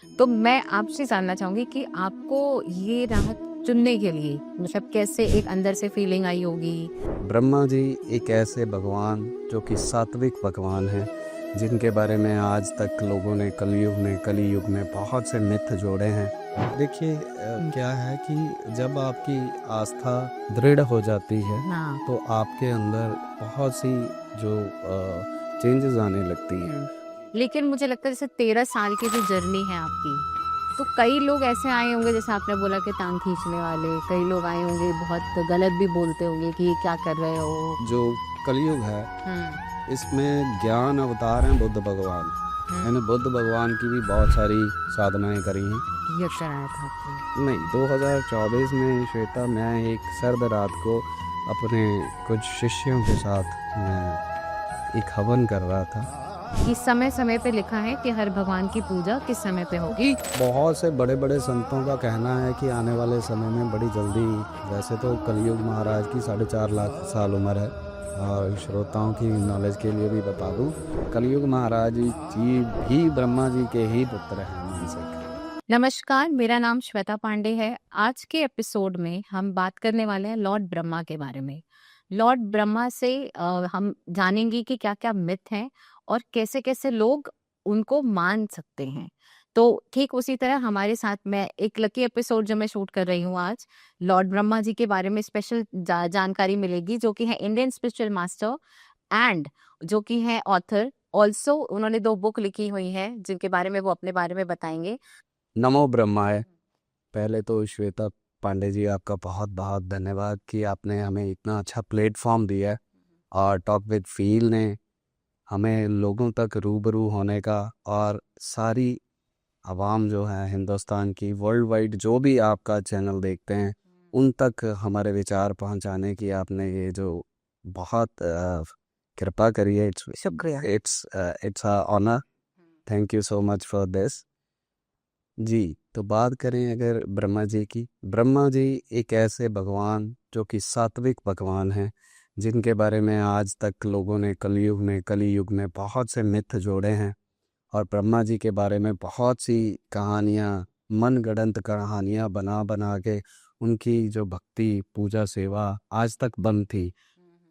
तो मैं आपसे जानना चाहूँगी कि आपको ये राहत चुनने के लिए मतलब कैसे एक अंदर से फीलिंग आई होगी? ब्रह्मा जी एक ऐसे भगवान जो कि सात्विक भगवान हैं, जिनके बारे में आज तक लोगों ने कली युग में बहुत से मिथ जोड़े हैं। देखिए हुँ। क्या है कि जब आपकी आस्था दृढ़ हो जाती है हाँ। तो आपके अंदर बहुत सी जो चेंजेस आने लगती हैं। हुँ। लेकिन मुझे लगता है जैसे 13 साल की जो जर्नी है आपकी, तो कई लोग ऐसे आए होंगे जैसे आपने बोला कि टाँग खींचने वाले, कई लोग आए होंगे बहुत गलत भी बोलते होंगे कि ये क्या कर रहे हो? जो कलयुग है हुँ। इसमें ज्ञान अवतार हैं बुद्ध भगवान। हुँ। मैंने बुद्ध भगवान की भी बहुत सारी साधनाएं करी हैं। यज्ञ कराया था आपने। नहीं, 2024 में श्वेता, मैं एक सर्द रात को अपने कुछ शिष्यों के साथ मैं एक हवन कर रहा था। कि समय-समय पे लिखा है कि हर भगवान की पूजा किस समय पे होगी। बहुत से बड़े-बड़े संतों का कहना है कि आने वाले समय में बड़ी जल्दी, वैसे तो कलयुग महाराज की 4.5 लाख साल उम्र है और श्रोताओं की नॉलेज के लिए भी बता दूं, कलयुग महाराज जी भी ब्रह्मा जी के ही पुत्र हैं मानसिक। नमस्कार, मेरा नाम श्वेता पांडे है। आज के एपिसोड में हम बात करने वाले हैं लॉर्ड ब्रह्मा के बारे में। लॉर्ड ब्रह्मा से हम जानेंगे कि क्या-क्या मिथ हैं और कैसे-कैसे लोग उनको मान सकते हैं। तो ठीक उसी तरह हमारे साथ में एक लकी एपिसोड जो मैं शूट कर रही हूँ आज, लॉर्ड ब्रह्मा जी के बारे में स्पेशल जानकारी मिलेगी जो कि है इंडियन स्पिरिचुअल मास्टर एंड जो कि है ऑथर। ऑल्सो उन्होंने 2 बुक लिखी हुई हैं जिनके बारे में वो अपने बारे में बताएँगे। नमो ब्रह्माय। पहले तो श्वेता पांडे जी, आपका बहुत बहुत धन्यवाद कि आपने हमें इतना अच्छा प्लेटफॉर्म दिया है और टॉक विद फील ने हमें लोगों तक रूबरू होने का और सारी आवाम जो है हिंदुस्तान की, वर्ल्ड वाइड जो भी आपका चैनल देखते हैं, उन तक हमारे विचार पहुंचाने की आपने ये जो बहुत कृपा करी है। इट्स शुक्रिया। It's it's a honour. Thank you so much for this. जी, तो बात करें अगर ब्रह्मा जी की, ब्रह्मा जी एक ऐसे भगवान जो कि सात्विक भगवान हैं, जिनके बारे में आज तक लोगों ने कली युग में बहुत से मिथ जोड़े हैं और ब्रह्मा जी के बारे में बहुत सी कहानियाँ, मनगढ़ंत कहानियाँ बना बना के उनकी जो भक्ति, पूजा, सेवा आज तक बंद थी।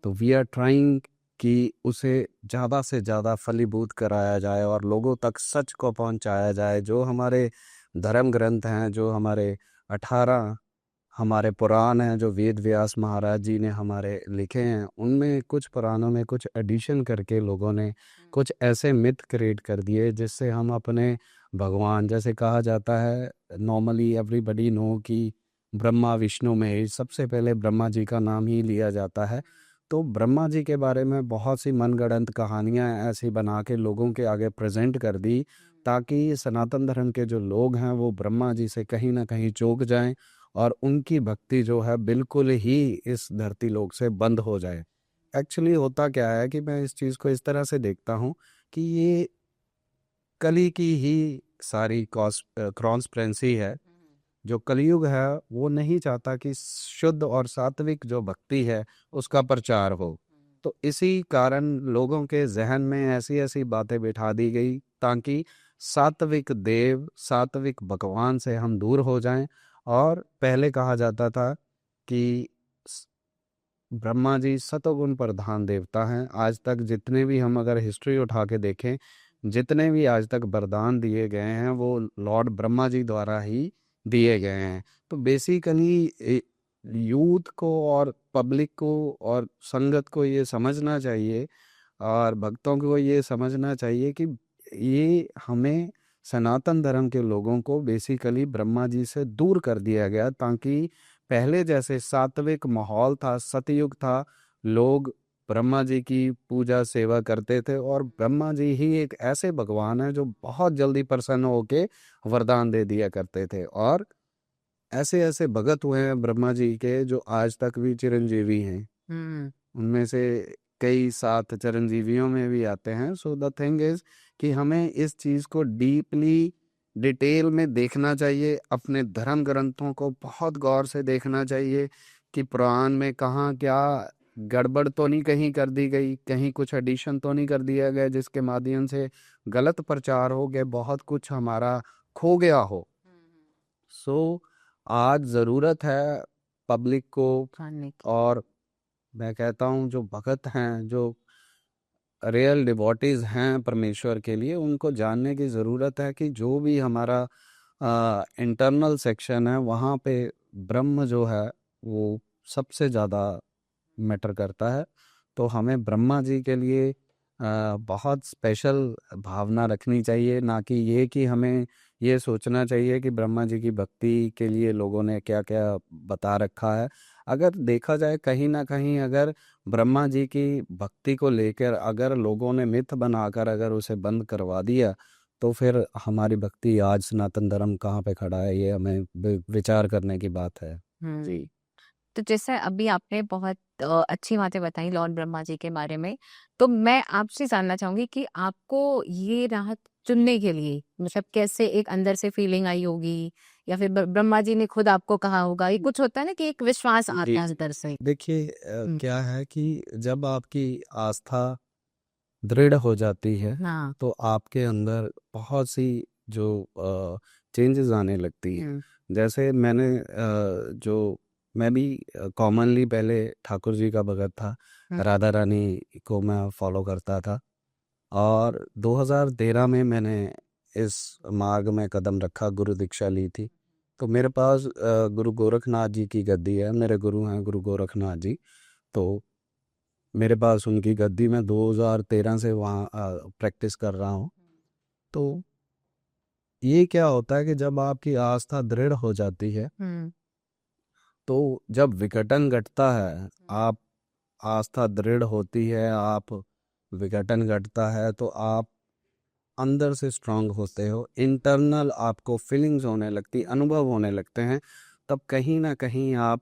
तो वी आर ट्राइंग कि उसे ज़्यादा से ज़्यादा फलीभूत कराया जाए और लोगों तक सच को पहुंचाया जाए। जो हमारे धर्म ग्रंथ हैं, जो हमारे 18 हमारे पुराण हैं, जो वेद व्यास महाराज जी ने हमारे लिखे हैं, उनमें कुछ पुराणों में कुछ एडिशन करके लोगों ने कुछ ऐसे मिथ क्रिएट कर दिए जिससे हम अपने भगवान, जैसे कहा जाता है नॉर्मली एवरीबडी नो कि ब्रह्मा विष्णु महेश, सबसे पहले ब्रह्मा जी का नाम ही लिया जाता है। तो ब्रह्मा जी के बारे में बहुत सी मनगढ़ंत कहानियाँ ऐसी बना के लोगों के आगे प्रेजेंट कर दी ताकि सनातन धर्म के जो लोग हैं वो ब्रह्मा जी से कहीं ना कहीं चूक जाएं और उनकी भक्ति जो है बिल्कुल ही इस धरती लोक से बंद हो जाए। एक्चुअली होता क्या है कि मैं इस चीज़ को इस तरह से देखता हूँ कि ये कली की ही सारी कॉन्स्पिरेंसी है। जो कलयुग है वो नहीं चाहता कि शुद्ध और सात्विक जो भक्ति है उसका प्रचार हो। तो इसी कारण लोगों के जहन में ऐसी ऐसी बातें बिठा दी गई ताकि सात्विक देव, सात्विक भगवान से हम दूर हो जाएं। और पहले कहा जाता था कि स- ब्रह्मा जी सतोगुण प्रधान देवता हैं। आज तक जितने भी हम अगर हिस्ट्री उठा के देखें, जितने भी आज तक वरदान दिए गए हैं वो लॉर्ड ब्रह्मा जी द्वारा ही दिए गए हैं। तो बेसिकली यूथ को और पब्लिक को और संगत को ये समझना चाहिए और भक्तों को ये समझना चाहिए कि ये हमें सनातन धर्म के लोगों को बेसिकली ब्रह्मा जी से दूर कर दिया गया ताकि पहले जैसे सात्विक माहौल था, सतयुग था, लोग ब्रह्मा जी की पूजा सेवा करते थे और ब्रह्मा जी ही एक ऐसे भगवान है जो बहुत जल्दी प्रसन्न होके वरदान दे दिया करते थे। और ऐसे ऐसे भगत हुए हैं ब्रह्मा जी के जो आज तक भी चिरंजीवी हैं। हुँ। उनमें से कई सात चिरंजीवियों में भी आते हैं। सो द थिंग इज कि हमें इस चीज़ को डीपली डिटेल में देखना चाहिए, अपने धर्म ग्रंथों को बहुत गौर से देखना चाहिए कि पुराण में कहाँ क्या गड़बड़ तो नहीं कहीं कर दी गई, कहीं कुछ एडिशन तो नहीं कर दिया गया जिसके माध्यम से गलत प्रचार हो गया। बहुत कुछ हमारा खो गया हो। सो आज ज़रूरत है पब्लिक को, जानने की। और मैं कहता हूँ जो भगत हैं, जो रियल डिवोटीज हैं परमेश्वर के लिए, उनको जानने की ज़रूरत है कि जो भी हमारा इंटरनल सेक्शन है वहाँ पे ब्रह्म जो है वो सबसे ज़्यादा मैटर करता है। तो हमें ब्रह्मा जी के लिए बहुत स्पेशल भावना रखनी चाहिए, ना कि ये कि हमें ये सोचना चाहिए कि ब्रह्मा जी की भक्ति के लिए लोगों ने क्या क्या बता रखा है। अगर देखा जाए कहीं ना कहीं, अगर ब्रह्मा जी की भक्ति को लेकर अगर लोगों ने मिथ बनाकर अगर उसे बंद करवा दिया, तो फिर हमारी भक्ति आज सनातन धर्म कहाँ पे खड़ा है, ये हमें विचार करने की बात है। हम्म। जी। तो जैसे अभी आपने बहुत अच्छी बातें बताई लॉर्ड ब्रह्मा जी के बारे में, तो मैं आपसे जानना चाहूंगी कि आपको ये राह चुनने के लिए मतलब कैसे एक अंदर से फीलिंग आई होगी, या फिर ब्रह्मा जी ने खुद आपको कहा होगा, ये कुछ होता है ना कि एक विश्वास आता जी है अंदर से। देखिए, हम्म। क्या है कि जब आपकी आस्था दृढ़ हो जाती है हाँ। तो आपके अंदर बहुत सी जो चेंजेस आने लगती हैं। जैसे जो मैं भी कॉमनली पहले ठाकुर जी का भगत था, हम्म। राधा रानी को मैं फॉलो करता था, और 2013 में मैंने इस मार्ग में कदम रखा, गुरु दीक्षा ली थी। तो मेरे पास गुरु गोरखनाथ जी की गद्दी है, मेरे गुरु हैं गुरु गोरखनाथ जी। तो मेरे पास उनकी गद्दी में 2013 से वहाँ प्रैक्टिस कर रहा हूँ। तो ये क्या होता है कि जब आपकी आस्था दृढ़ हो जाती है, हम्म। तो जब विघटन घटता है, आप आस्था दृढ़ होती है, आप विघटन घटता है तो आप अंदर से स्ट्रांग होते हो, इंटरनल आपको फीलिंग्स होने लगती, अनुभव होने लगते हैं। तब कहीं ना कहीं आप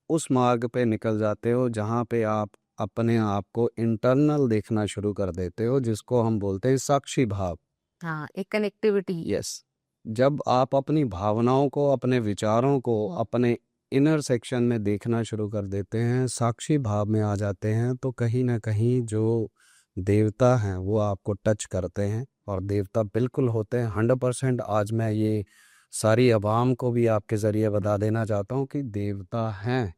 उस मार्ग पे निकल जाते हो जहाँ पे आप अपने आप को इंटरनल देखना शुरू कर देते हो, जिसको हम बोलते हैं साक्षी भाव। हाँ, एक कनेक्टिविटी। यस। जब आप अपनी भावनाओं को, अपने विचारों को अपने इनर सेक्शन में देखना शुरू कर देते हैं, साक्षी भाव में आ जाते हैं, तो कहीं ना कहीं जो देवता हैं वो आपको टच करते हैं, और देवता बिल्कुल होते हैं 100%। आज मैं ये सारी अवाम को भी आपके ज़रिए बता देना चाहता हूँ कि देवता हैं।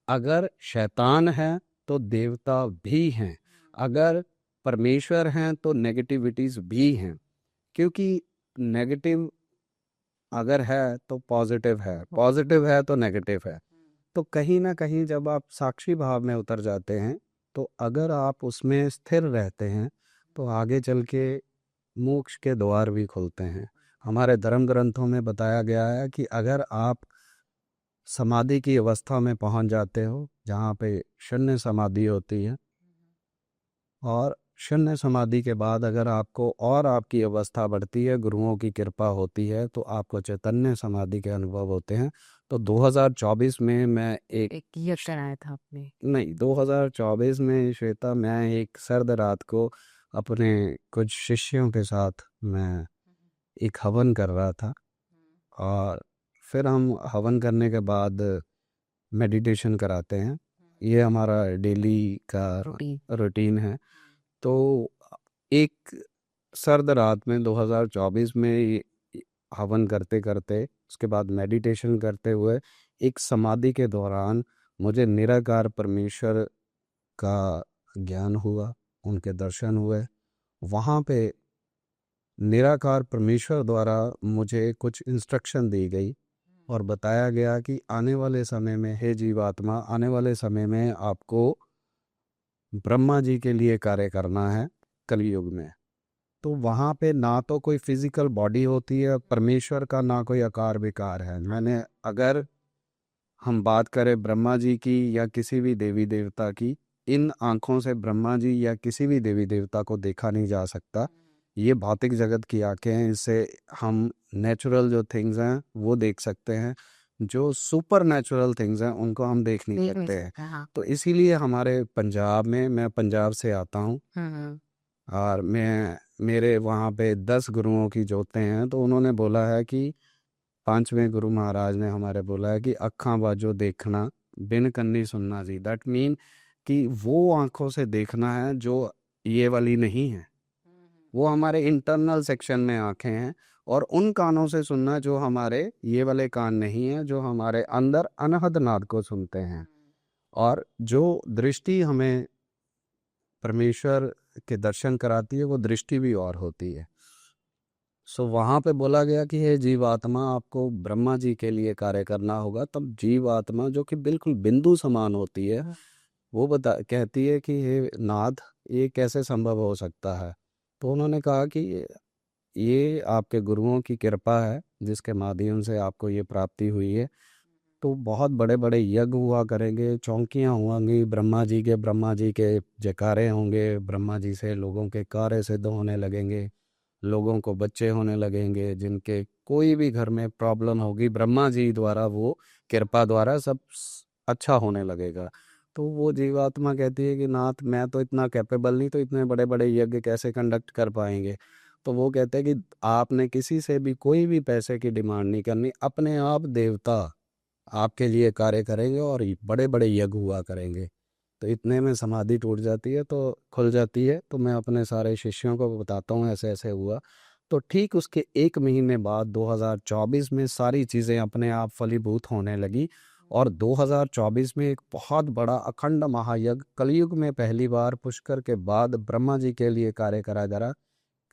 अगर शैतान है तो देवता भी हैं, अगर परमेश्वर हैं तो नेगेटिविटीज भी हैं। क्योंकि नेगेटिव अगर है तो पॉजिटिव है, पॉजिटिव है तो नेगेटिव है। तो कहीं ना कहीं जब आप साक्षी भाव में उतर जाते हैं, तो अगर आप उसमें स्थिर रहते हैं, तो आगे चल के मोक्ष के द्वार भी खुलते हैं। हमारे धर्म ग्रंथों में बताया गया है कि अगर आप समाधि की अवस्था में पहुंच जाते हो, जहाँ पे शून्य समाधि होती है, और शून्य समाधि के बाद अगर आपको और आपकी अवस्था बढ़ती है, गुरुओं की कृपा होती है, तो आपको चैतन्य समाधि के अनुभव होते हैं। तो 2024 में मैं एक ये कराया था आपने। नहीं, 2024 में श्वेता, मैं एक सर्द रात को अपने कुछ शिष्यों के साथ मैं एक हवन कर रहा था, और फिर हम हवन करने के बाद मेडिटेशन कराते हैं। ये हमारा डेली का रूटीन। रूटीन है। तो एक सर्द रात में 2024 में हवन करते करते, उसके बाद मेडिटेशन करते हुए, एक समाधि के दौरान मुझे निराकार परमेश्वर का ज्ञान हुआ, उनके दर्शन हुए। वहाँ पे निराकार परमेश्वर द्वारा मुझे कुछ इंस्ट्रक्शन दी गई, और बताया गया कि आने वाले समय में, हे जीवात्मा, आने वाले समय में आपको ब्रह्मा जी के लिए कार्य करना है कलयुग में। तो वहाँ पे ना तो कोई फिजिकल बॉडी होती है परमेश्वर का, ना कोई आकार विकार है। मैंने, अगर हम बात करें ब्रह्मा जी की या किसी भी देवी देवता की, इन आंखों से ब्रह्मा जी या किसी भी देवी देवता को देखा नहीं जा सकता। ये भौतिक जगत की आंखें हैं, इससे हम नेचुरल जो थिंग्स हैं वो देख सकते हैं, जो सुपर नेचुरल थिंग्स हैं उनको हम देख नहीं देख नहीं सकते हैं। सकता, हाँ। तो इसीलिए हमारे पंजाब में, मैं पंजाब से आता हूँ, हम्म। और मेरे वहाँ पे 10 गुरुओं की जोतें हैं। तो उन्होंने बोला है कि 5वें गुरु महाराज ने हमारे बोला है कि अक्खां बाजो देखना, बिन कन्नी सुनना जी। दैट मीन कि वो आंखों से देखना है जो ये वाली नहीं है, वो हमारे इंटरनल सेक्शन में आंखें हैं, और उन कानों से सुनना जो हमारे ये वाले कान नहीं है, जो हमारे अंदर अनहद नाद को सुनते हैं। और जो दृष्टि हमें परमेश्वर के दर्शन कराती है, वो दृष्टि भी और होती है। सो वहाँ पे बोला गया कि हे जीवात्मा, आपको ब्रह्मा जी के लिए कार्य करना होगा। तब जीवात्मा जो कि बिल्कुल बिंदु समान होती है, वो कहती है कि हे नाथ, ये कैसे संभव हो सकता है। तो उन्होंने कहा कि ये आपके गुरुओं की कृपा है, जिसके माध्यम से आपको ये प्राप्ति हुई है। तो बहुत बड़े बड़े यज्ञ हुआ करेंगे, चौकियाँ होंगी, ब्रह्मा जी के जयकारे होंगे, ब्रह्मा जी से लोगों के कार्य सिद्ध होने लगेंगे, लोगों को बच्चे होने लगेंगे, जिनके कोई भी घर में प्रॉब्लम होगी, ब्रह्मा जी द्वारा, वो कृपा द्वारा सब अच्छा होने लगेगा। तो वो जीवात्मा कहती है कि नाथ, मैं तो इतना कैपेबल नहीं, तो इतने बड़े बड़े यज्ञ कैसे कंडक्ट कर पाएंगे। तो वो कहते हैं कि आपने किसी से भी कोई भी पैसे की डिमांड नहीं करनी, अपने आप देवता आपके लिए कार्य करेंगे और बड़े बड़े यज्ञ हुआ करेंगे। तो इतने में समाधि टूट जाती है, तो खुल जाती है। तो मैं अपने सारे शिष्यों को बताता हूँ ऐसे ऐसे हुआ। तो ठीक उसके 1 महीने बाद 2024 में सारी चीज़ें अपने आप फलीभूत होने लगी। और 2024 में एक बहुत बड़ा अखंड महायज्ञ, कलयुग में पहली बार पुष्कर के बाद ब्रह्मा जी के लिए कार्य करा जा रहा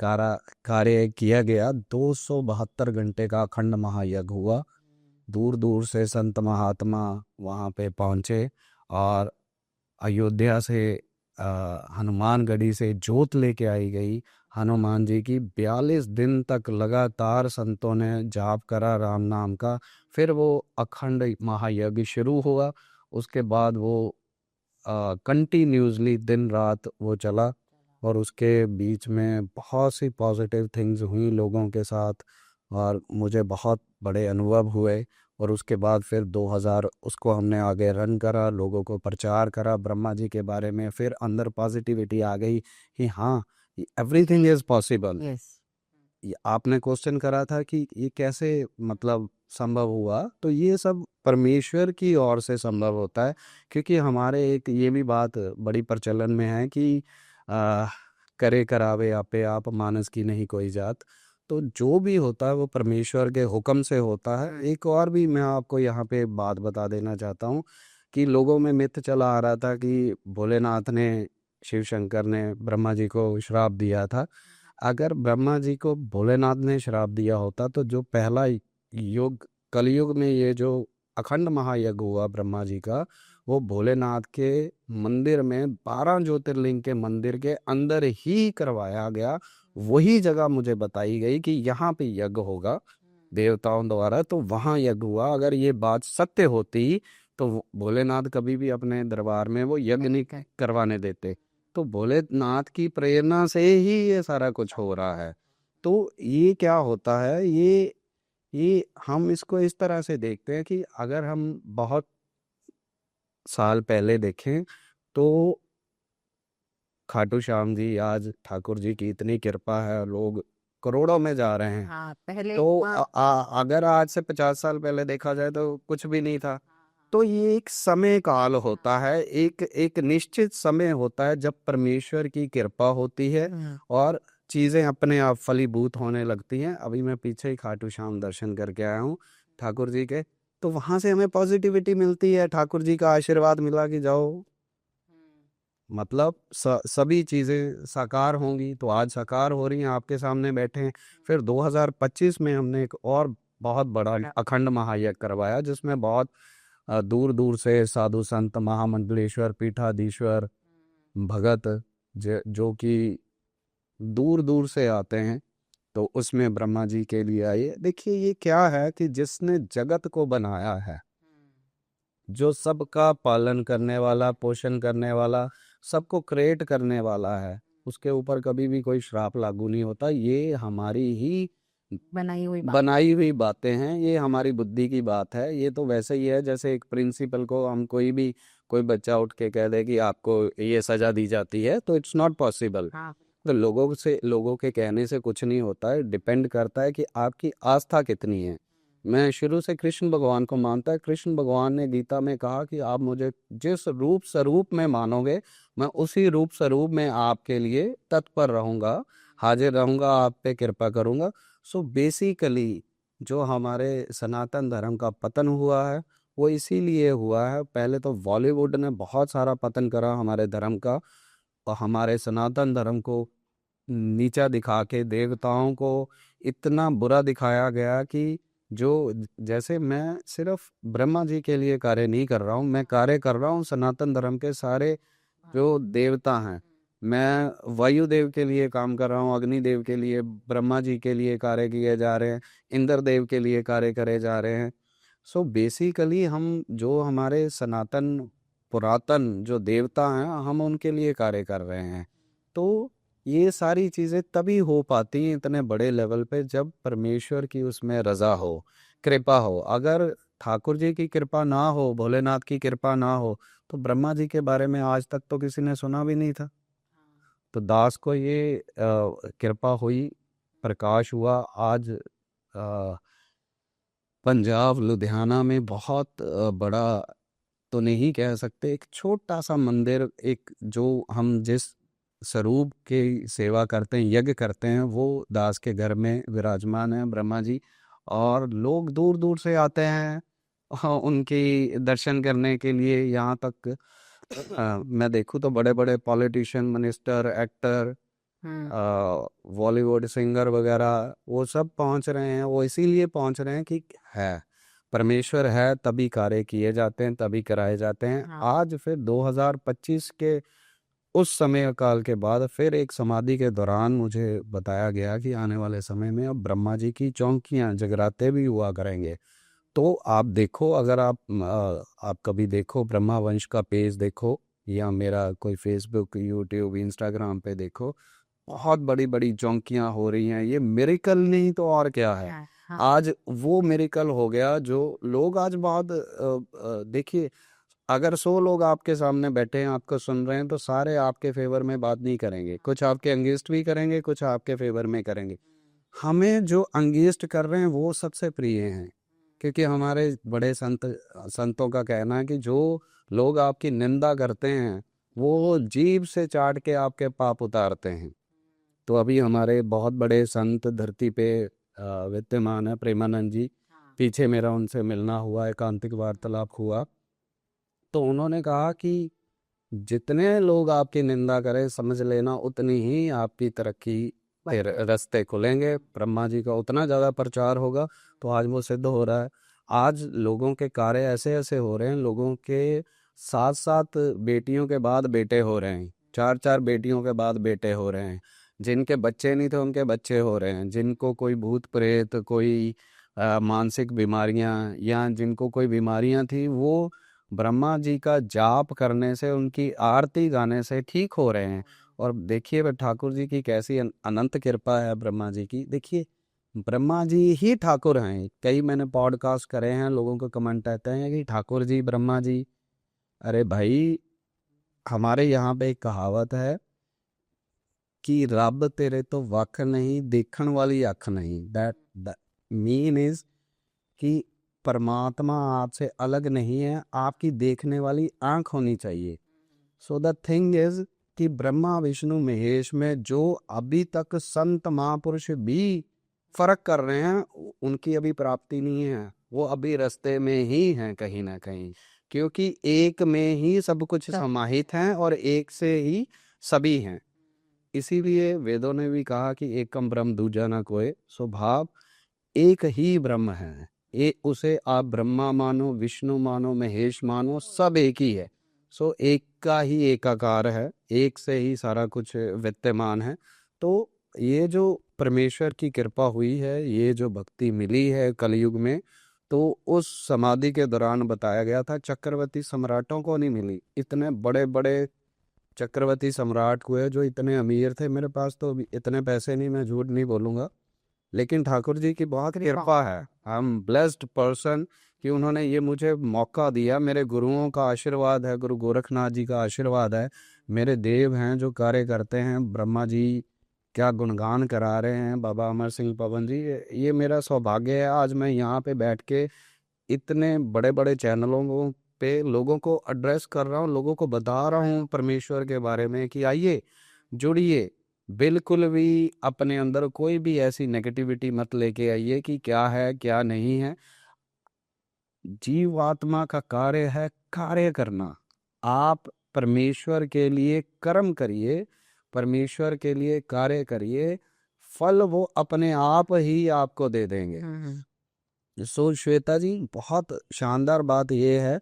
कार्य कार्य किया गया। 272 घंटे का अखंड महायज्ञ हुआ। दूर दूर से संत महात्मा वहाँ पे पहुँचे। और अयोध्या से हनुमानगढ़ी से जोत लेके आई गई हनुमान जी की। 42 दिन तक लगातार संतों ने जाप करा राम नाम का। फिर वो अखंड महायज्ञ शुरू हुआ। उसके बाद वो कंटिन्यूसली दिन रात वो चला। और उसके बीच में बहुत सी पॉजिटिव थिंग्स हुई लोगों के साथ, और मुझे बहुत बड़े अनुभव हुए। और उसके बाद फिर 2000 उसको हमने आगे रन करा, लोगों को प्रचार करा ब्रह्मा जी के बारे में। फिर अंदर पॉजिटिविटी आ गई कि हाँ, एवरीथिंग इज पॉसिबल। यस। आपने क्वेश्चन करा था कि ये कैसे मतलब संभव हुआ, तो ये सब परमेश्वर की ओर से संभव होता है। क्योंकि हमारे एक ये भी बात बड़ी प्रचलन में है कि आ, करे करावे आपे आप, मानस की नहीं कोई जात। तो जो भी होता है वो परमेश्वर के हुक्म से होता है। एक और भी मैं आपको यहाँ पे बात बता देना चाहता हूँ कि लोगों में मिथ चला आ रहा था कि भोलेनाथ ने, शिव शंकर ने ब्रह्मा जी को श्राप दिया था। अगर ब्रह्मा जी को भोलेनाथ ने श्राप दिया होता, तो जो पहला युग, कलयुग में ये जो अखंड महायज्ञ हुआ ब्रह्मा जी का, वो भोलेनाथ के मंदिर में 12 ज्योतिर्लिंग के मंदिर के अंदर ही करवाया गया। वही जगह मुझे बताई गई कि यहाँ पे यज्ञ होगा देवताओं द्वारा, तो वहाँ यज्ञ हुआ। अगर ये बात सत्य होती तो भोलेनाथ कभी भी अपने दरबार में वो यज्ञ नहीं करवाने देते। तो भोलेनाथ की प्रेरणा से ही ये सारा कुछ हो रहा है। तो ये क्या होता है, ये हम इसको इस तरह से देखते हैं कि अगर हम बहुत साल पहले देखें तो खाटू श्याम जी, आज ठाकुर जी की इतनी कृपा है, लोग करोड़ों में जा रहे हैं। हाँ, पहले तो अगर आज से 50 साल पहले देखा जाए तो कुछ भी नहीं था। तो ये एक समय काल होता है, एक एक निश्चित समय होता है जब परमेश्वर की कृपा होती है और चीजें अपने आप फलीभूत होने लगती हैं। अभी मैं पीछे ही खाटू श्याम दर्शन करके आया हूँ ठाकुर जी के। तो वहां से हमें पॉजिटिविटी मिलती है, ठाकुर जी का आशीर्वाद मिला कि जाओ, मतलब सभी चीजें साकार होंगी। तो आज साकार हो रही हैं, आपके सामने बैठे हैं। फिर 2025 में हमने एक और बहुत बड़ा अखंड महायज्ञ करवाया, जिसमें बहुत दूर दूर से साधु संत, महामंडलेश्वर, पीठाधीश्वर, भगत जो कि दूर दूर से आते हैं। तो उसमें ब्रह्मा जी के लिए आइए। देखिए, ये क्या है कि जिसने जगत को बनाया है, जो सबका पालन करने वाला, पोषण करने वाला, सबको क्रिएट करने वाला है, उसके ऊपर कभी भी कोई श्राप लागू नहीं होता। ये हमारी ही बनाई हुई बातें हैं, ये हमारी बुद्धि की बात है। ये तो वैसे ही है जैसे एक प्रिंसिपल को हम कोई बच्चा उठ के कह दे कि आपको ये सजा दी जाती है, तो इट्स नॉट पॉसिबल। तो लोगों के कहने से कुछ नहीं होता है। डिपेंड करता है कि आपकी आस्था कितनी है। मैं शुरू से कृष्ण भगवान को मानता है। कृष्ण भगवान ने गीता में कहा कि आप मुझे जिस रूप स्वरूप में मानोगे, मैं उसी रूप स्वरूप में आपके लिए तत्पर रहूंगा, हाजिर रहूंगा, आप पे कृपा करूंगा। सो बेसिकली जो हमारे सनातन धर्म का पतन हुआ है वो इसीलिए हुआ है। पहले तो बॉलीवुड ने बहुत सारा पतन करा हमारे धर्म का, और हमारे सनातन धर्म को नीचा दिखा के देवताओं को इतना बुरा दिखाया गया कि जो जैसे मैं सिर्फ ब्रह्मा जी के लिए कार्य नहीं कर रहा हूँ, मैं कार्य कर रहा हूँ सनातन धर्म के सारे जो देवता हैं। मैं वायुदेव के लिए काम कर रहा हूँ, अग्निदेव के लिए, ब्रह्मा जी के लिए कार्य किए जा रहे हैं, इंद्र देव के लिए कार्य करे जा रहे हैं। सो बेसिकली हम जो हमारे सनातन पुरातन जो देवता हैं हम उनके लिए कार्य कर रहे हैं। तो ये सारी चीज़ें तभी हो पाती हैं इतने बड़े लेवल पे जब परमेश्वर की उसमें रजा हो, कृपा हो। अगर ठाकुर जी की कृपा ना हो, भोलेनाथ की कृपा ना हो, तो ब्रह्मा जी के बारे में आज तक तो किसी ने सुना भी नहीं था। तो दास को ये कृपा हुई, प्रकाश हुआ। आज पंजाब लुधियाना में बहुत बड़ा तो नहीं कह सकते, एक छोटा सा मंदिर, एक जो हम जिस स्वरूप की सेवा करते हैं, यज्ञ करते हैं, वो दास के घर में विराजमान है ब्रह्मा जी। और लोग दूर दूर से आते हैं उनकी दर्शन करने के लिए। यहाँ तक मैं देखूँ तो बड़े बड़े politician, minister, actor, Bollywood singer वगैरह वो सब पहुंच रहे हैं। वो इसीलिए पहुंच रहे हैं कि है परमेश्वर है, तभी कार्य किए जाते हैं, तभी कराए जाते हैं। हाँ। आज फिर 2025 के उस समय काल के बाद फिर एक समाधि के दौरान मुझे बताया गया कि आने वाले समय में अब ब्रह्मा जी की चौकियां, जगराते भी हुआ करेंगे। तो आप देखो, अगर आप कभी देखो, ब्रह्मा वंश का पेज देखो, या मेरा कोई फेसबुक, यूट्यूब, इंस्टाग्राम पे देखो, बहुत बड़ी बड़ी चौकियां हो रही हैं। ये मिरेकल नहीं तो और क्या है। हाँ, हाँ। आज वो मिरेकल हो गया जो लोग आज बहुत देखिए, अगर 100 लोग आपके सामने बैठे हैं, आपको सुन रहे हैं, तो सारे आपके फेवर में बात नहीं करेंगे। कुछ आपके अंगेस्ट भी करेंगे, कुछ आपके फेवर में करेंगे। हमें जो अंगेस्ट कर रहे हैं वो सबसे प्रिय हैं, क्योंकि हमारे बड़े संतों का कहना है कि जो लोग आपकी निंदा करते हैं वो जीभ से चाट के आपके पाप उतारते हैं। तो अभी हमारे बहुत बड़े संत धरती पे विद्यमान है, प्रेमानंद जी। पीछे मेरा उनसे मिलना हुआ, एकांतिक वार्तालाप हुआ। तो उन्होंने कहा कि जितने लोग आपकी निंदा करें, समझ लेना उतनी ही आपकी तरक्की के रास्ते खुलेंगे। ब्रह्मा जी का उतना ज़्यादा प्रचार होगा। तो आज वो सिद्ध हो रहा है। आज लोगों के कार्य ऐसे ऐसे हो रहे हैं, लोगों के साथ साथ बेटियों के बाद बेटे हो रहे हैं, चार चार बेटियों के बाद बेटे हो रहे हैं। जिनके बच्चे नहीं थे उनके बच्चे हो रहे हैं। जिनको कोई भूत प्रेत, कोई मानसिक बीमारियां, या जिनको कोई बीमारियां थी, वो ब्रह्मा जी का जाप करने से, उनकी आरती गाने से ठीक हो रहे हैं। और देखिए वह ठाकुर जी की कैसी अनंत कृपा है ब्रह्मा जी की। देखिए, ब्रह्मा जी ही ठाकुर हैं। कई मैंने पॉडकास्ट करे हैं, लोगों को कमेंट आते हैं कि ठाकुर जी, ब्रह्मा जी। अरे भाई, हमारे यहाँ पे एक कहावत है कि रब तेरे तो वख नहीं, देखण वाली अख नहीं। दैट मीन इज कि परमात्मा आपसे अलग नहीं है, आपकी देखने वाली आंख होनी चाहिए। सो द थिंग इज कि ब्रह्मा विष्णु महेश में जो अभी तक संत महापुरुष भी फर्क कर रहे हैं, उनकी अभी प्राप्ति नहीं है। वो अभी रास्ते में ही हैं कहीं ना कहीं, क्योंकि एक में ही सब कुछ समाहित हैं और एक से ही सभी हैं। इसीलिए वेदों ने भी कहा कि एकम ब्रह्म दूजा ना कोय। सो भाव एक ही ब्रह्म है। उसे आप ब्रह्मा मानो, विष्णु मानो, महेश मानो, सब एक ही है। सो एक का ही एकाकार है, एक से ही सारा कुछ विद्यमान है। तो ये जो परमेश्वर की कृपा हुई है, ये जो भक्ति मिली है कलयुग में, तो उस समाधि के दौरान बताया गया था चक्रवर्ती सम्राटों को नहीं मिली। इतने बड़े बड़े चक्रवर्ती सम्राट हुए जो इतने अमीर थे। मेरे पास तो अभी इतने पैसे नहीं, मैं झूठ नहीं बोलूंगा, लेकिन ठाकुर जी की बहुत कृपा है। आई एम ब्लेस्ड पर्सन कि उन्होंने ये मुझे मौका दिया। मेरे गुरुओं का आशीर्वाद है, गुरु गोरखनाथ जी का आशीर्वाद है, मेरे देव हैं जो कार्य करते हैं। ब्रह्मा जी क्या गुणगान करा रहे हैं, बाबा अमर सिंह पवन जी। ये मेरा सौभाग्य है आज मैं यहाँ पे बैठ के इतने बड़े बड़े चैनलों पे लोगों को एड्रेस कर रहा हूँ, लोगों को बता रहा हूँ परमेश्वर के बारे में कि आइए, जुड़िए, बिल्कुल भी अपने अंदर कोई भी ऐसी नेगेटिविटी मत लेके आइए कि क्या है क्या नहीं है। जीवात्मा का कार्य है कार्य करना। आप परमेश्वर के लिए कर्म करिए, परमेश्वर के लिए कार्य करिए, फल वो अपने आप ही आपको दे देंगे। सो श्वेता जी, बहुत शानदार बात यह है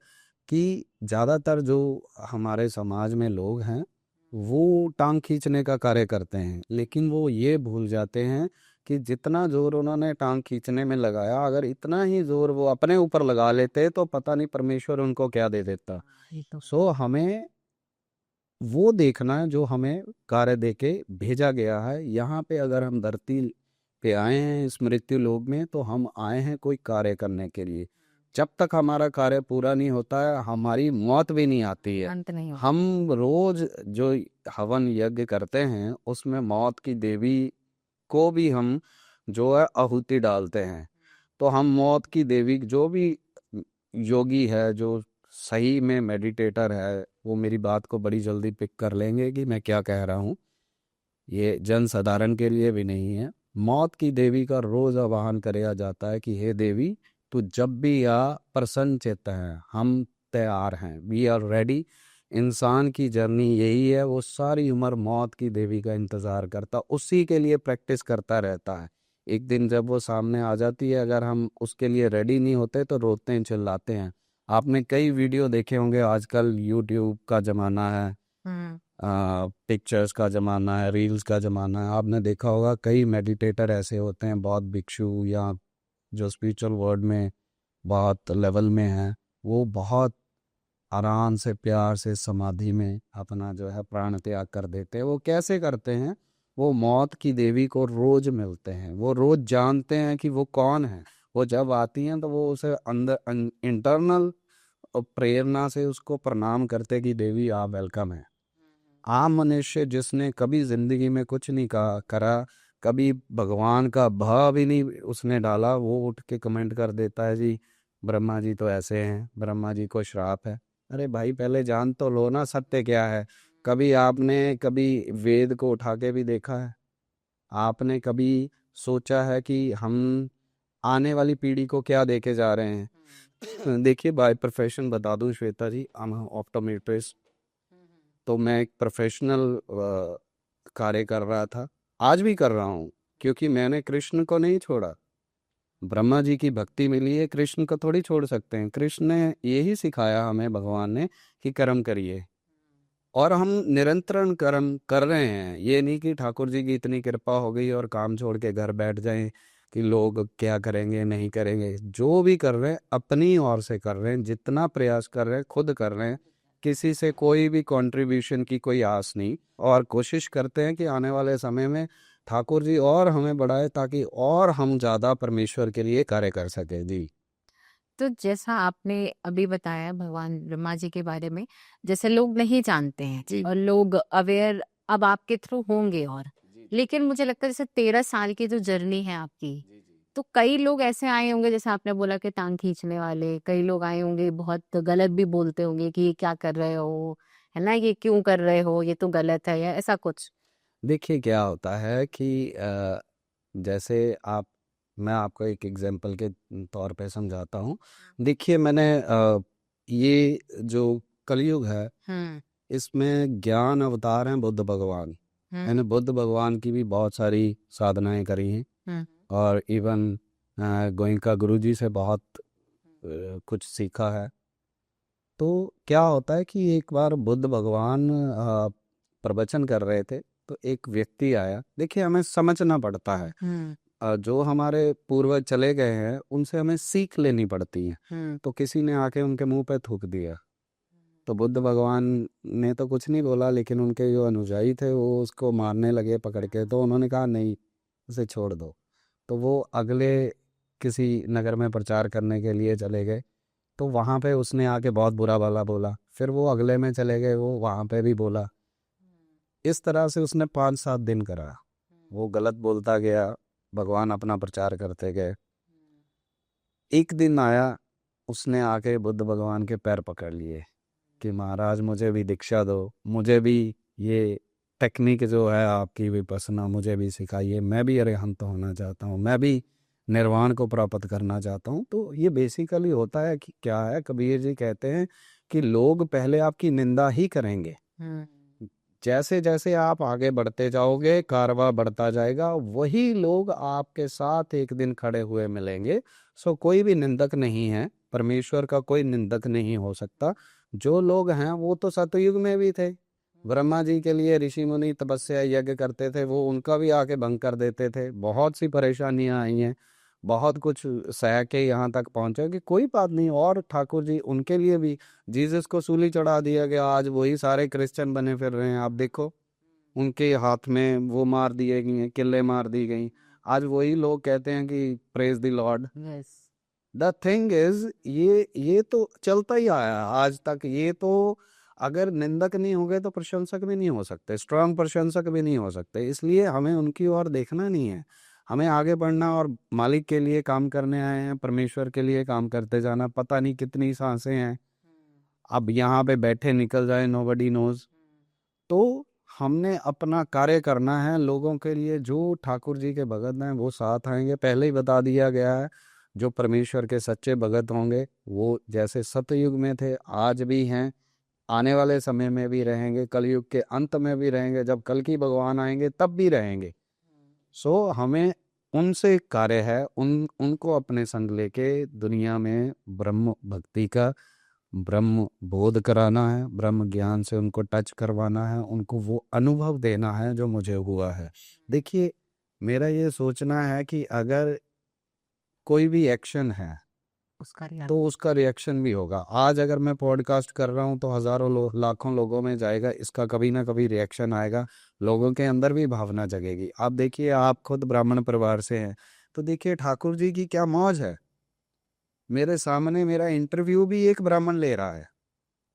कि ज़्यादातर जो हमारे समाज में लोग हैं वो टांग खींचने का कार्य करते हैं, लेकिन वो ये भूल जाते हैं कि जितना जोर उन्होंने टांग खींचने में लगाया, अगर इतना ही जोर वो अपने ऊपर लगा लेते तो पता नहीं परमेश्वर उनको क्या दे देता। ये तो सो हमें वो देखना है जो हमें कार्य देके भेजा गया है यहाँ पे। अगर हम धरती पे आए हैं इस मृत्यु लोक में, तो हम आए हैं कोई कार्य करने के लिए। जब तक हमारा कार्य पूरा नहीं होता है, हमारी मौत भी नहीं आती है। अंत नहीं होता। हम रोज जो हवन यज्ञ करते हैं उसमें मौत की देवी को भी हम जो है आहुति डालते हैं। तो हम मौत की देवी, जो भी योगी है, जो सही में मेडिटेटर है, वो मेरी बात को बड़ी जल्दी पिक कर लेंगे कि मैं क्या कह रहा हूँ। ये जन साधारण के लिए भी नहीं है। मौत की देवी का रोज आवाहन किया जाता है कि हे देवी, तू जब भी आ, प्रसन्न चित्त है, हम तैयार हैं, वी आर रेडी। इंसान की जर्नी यही है, वो सारी उम्र मौत की देवी का इंतजार करता, उसी के लिए प्रैक्टिस करता रहता है। एक दिन जब वो सामने आ जाती है, अगर हम उसके लिए रेडी नहीं होते तो रोते हैं, चिल्लाते हैं। आपने कई वीडियो देखे होंगे, आजकल यूट्यूब का जमाना है, हम्म पिक्चर्स का ज़माना है, रील्स का ज़माना है। आपने देखा होगा कई मेडिटेटर ऐसे होते हैं, बहुत भिक्षु या जो स्पिरिचुअल वर्ल्ड में बहुत लेवल में हैं, वो बहुत आराम से प्यार से समाधि में अपना जो है प्राण त्याग कर देते हैं। वो कैसे करते हैं? वो मौत की देवी को रोज मिलते हैं, वो रोज जानते हैं कि वो कौन है। वो जब आती हैं तो वो उसे अंदर इंटरनल प्रेरणा से उसको प्रणाम करते कि देवी आप वेलकम है। आम मनुष्य जिसने कभी जिंदगी में कुछ नहीं करा, कभी भगवान का भाव ही नहीं उसने डाला, वो उठ के कमेंट कर देता है जी ब्रह्मा जी तो ऐसे हैं, ब्रह्मा जी को श्राप है। अरे भाई, पहले जान तो लो ना सत्य क्या है। कभी आपने कभी वेद को उठा के भी देखा है? आपने कभी सोचा है कि हम आने वाली पीढ़ी को क्या देके जा रहे हैं? देखिए, बाय प्रोफेशन बता दूं श्वेता जी, आई एम ऑप्टोमेट्रिस्ट। तो मैं एक प्रोफेशनल कार्य कर रहा था, आज भी कर रहा हूँ, क्योंकि मैंने कृष्ण को नहीं छोड़ा। ब्रह्मा जी की भक्ति मिली है, कृष्ण को थोड़ी छोड़ सकते हैं। कृष्ण ने यही सिखाया हमें, भगवान ने, कि कर्म करिए। और हम निरंतर कर्म कर रहे हैं। ये नहीं कि ठाकुर जी की इतनी कृपा हो गई और काम छोड़ के घर बैठ जाएं कि लोग क्या करेंगे नहीं करेंगे। जो भी कर रहे हैं अपनी ओर से कर रहे हैं, जितना प्रयास कर रहे हैं खुद कर रहे हैं। किसी से कोई भी कंट्रीब्यूशन की कोई आस नहीं, और कोशिश करते हैं कि आने वाले समय में ठाकुर जी और हमें बढ़ाए, ताकि और हम ज़्यादा परमेश्वर के लिए कार्य कर सकें जी। तो जैसा आपने अभी बताया भगवान ब्रह्मा जी के बारे में, जैसे लोग नहीं जानते हैं जी और लोग अवेयर अब आपके थ्रू होंगे, और जी जी लेकिन मुझे लगता है जैसे 13 साल की जो जर्नी है आपकी, जी जी तो कई लोग ऐसे आए होंगे जैसे आपने बोला कि टांग खींचने वाले, कई लोग आए होंगे बहुत गलत भी बोलते होंगे कि ये क्या कर रहे हो, है ना, ये क्यों कर रहे हो, ये तो गलत है, या ऐसा कुछ। देखिए क्या होता है कि जैसे आप, मैं आपको एक एग्जांपल के तौर पे समझाता हूँ। देखिए, मैंने ये जो कलयुग है, हम्म इसमें ज्ञान अवतार हैं बुद्ध भगवान। हम्म मैंने बुद्ध भगवान की भी बहुत सारी साधनाएं करी हैं, हम्म और इवन गोइंका गुरु जी से बहुत कुछ सीखा है। तो क्या होता है कि एक बार बुद्ध भगवान प्रवचन कर रहे थे, तो एक व्यक्ति आया। देखिए, हमें समझना पड़ता है, हम्म जो हमारे पूर्वज चले गए हैं उनसे हमें सीख लेनी पड़ती है। हम्म तो किसी ने आके उनके मुंह पे थूक दिया, तो बुद्ध भगवान ने तो कुछ नहीं बोला, लेकिन उनके जो अनुयायी थे वो उसको मारने लगे पकड़ के। तो उन्होंने कहा नहीं, उसे छोड़ दो। तो वो अगले किसी नगर में प्रचार करने के लिए चले गए, तो वहाँ पे उसने आके बहुत बुरा भला बोला। फिर वो अगले में चले गए, वो वहाँ पे भी बोला। इस तरह से उसने 5-7 दिन करा। वो गलत बोलता गया, भगवान अपना प्रचार करते गए। एक दिन आया, उसने आके बुद्ध भगवान के पैर पकड़ लिए कि महाराज मुझे भी दीक्षा दो, मुझे भी ये टेक्निक जो है आपकी विपස්සना मुझे भी सिखाइए, मैं भी अरिहंत होना चाहता हूँ, मैं भी निर्वाण को प्राप्त करना चाहता हूँ। तो ये बेसिकली होता है कि क्या है, कबीर जी कहते हैं कि लोग पहले आपकी निंदा ही करेंगे, जैसे जैसे आप आगे बढ़ते जाओगे कारवा बढ़ता जाएगा, वही लोग आपके साथ एक दिन खड़े हुए मिलेंगे। सो कोई भी निंदक नहीं है, परमेश्वर का कोई निंदक नहीं हो सकता। जो लोग हैं वो तो सतयुग में भी थे, ब्रह्मा जी के लिए ऋषि मुनि तपस्या यज्ञ करते थे, वो उनका भी आके भंग कर देते थे। बहुत सी परेशानियां आई हैं, बहुत कुछ सह के यहाँ तक पहुंचे कि कोई बात नहीं। और ठाकुर जी उनके लिए भी जीसस को सूली चढ़ा दिया गया, आज वही सारे क्रिश्चियन बने फिर रहे हैं। आप देखो उनके हाथ में वो मार दिए गए, किले मार दी गई, आज वही लोग कहते हैं कि praise the Lord. The thing is ये तो चलता ही आया है आज तक। ये तो अगर निंदक नहीं हो गए तो प्रशंसक भी नहीं हो सकते, स्ट्रांग प्रशंसक भी नहीं हो सकते। इसलिए हमें उनकी ओर देखना नहीं है, हमें आगे बढ़ना और मालिक के लिए काम करने आए हैं, परमेश्वर के लिए काम करते जाना। पता नहीं कितनी सांसें हैं, अब यहाँ पे बैठे निकल जाए, नोबडी नोज। तो हमने अपना कार्य करना है लोगों के लिए। जो ठाकुर जी के भगत हैं वो साथ आएंगे, पहले ही बता दिया गया है। जो परमेश्वर के सच्चे भगत होंगे वो जैसे सतयुग में थे आज भी हैं, आने वाले समय में भी रहेंगे, कलयुग के अंत में भी रहेंगे, जब कल की भगवान आएंगे तब भी रहेंगे। सो हमें उनसे एक कार्य है, उनको अपने संग लेके दुनिया में ब्रह्म भक्ति का ब्रह्म बोध कराना है, ब्रह्म ज्ञान से उनको टच करवाना है, उनको वो अनुभव देना है जो मुझे हुआ है। देखिए मेरा ये सोचना है कि अगर कोई भी एक्शन है तो उसका रिएक्शन भी होगा। आज अगर मैं पॉडकास्ट कर रहा हूँ तो हजारों लाखों लोगों में जाएगा, इसका कभी ना कभी रिएक्शन आएगा, लोगों के अंदर भी भावना जगेगी। आप देखिए, आप खुद ब्राह्मण परिवार से हैं, तो देखिए ठाकुर जी की क्या मौज है। मेरे सामने मेरा इंटरव्यू भी एक ब्राह्मण ले रहा है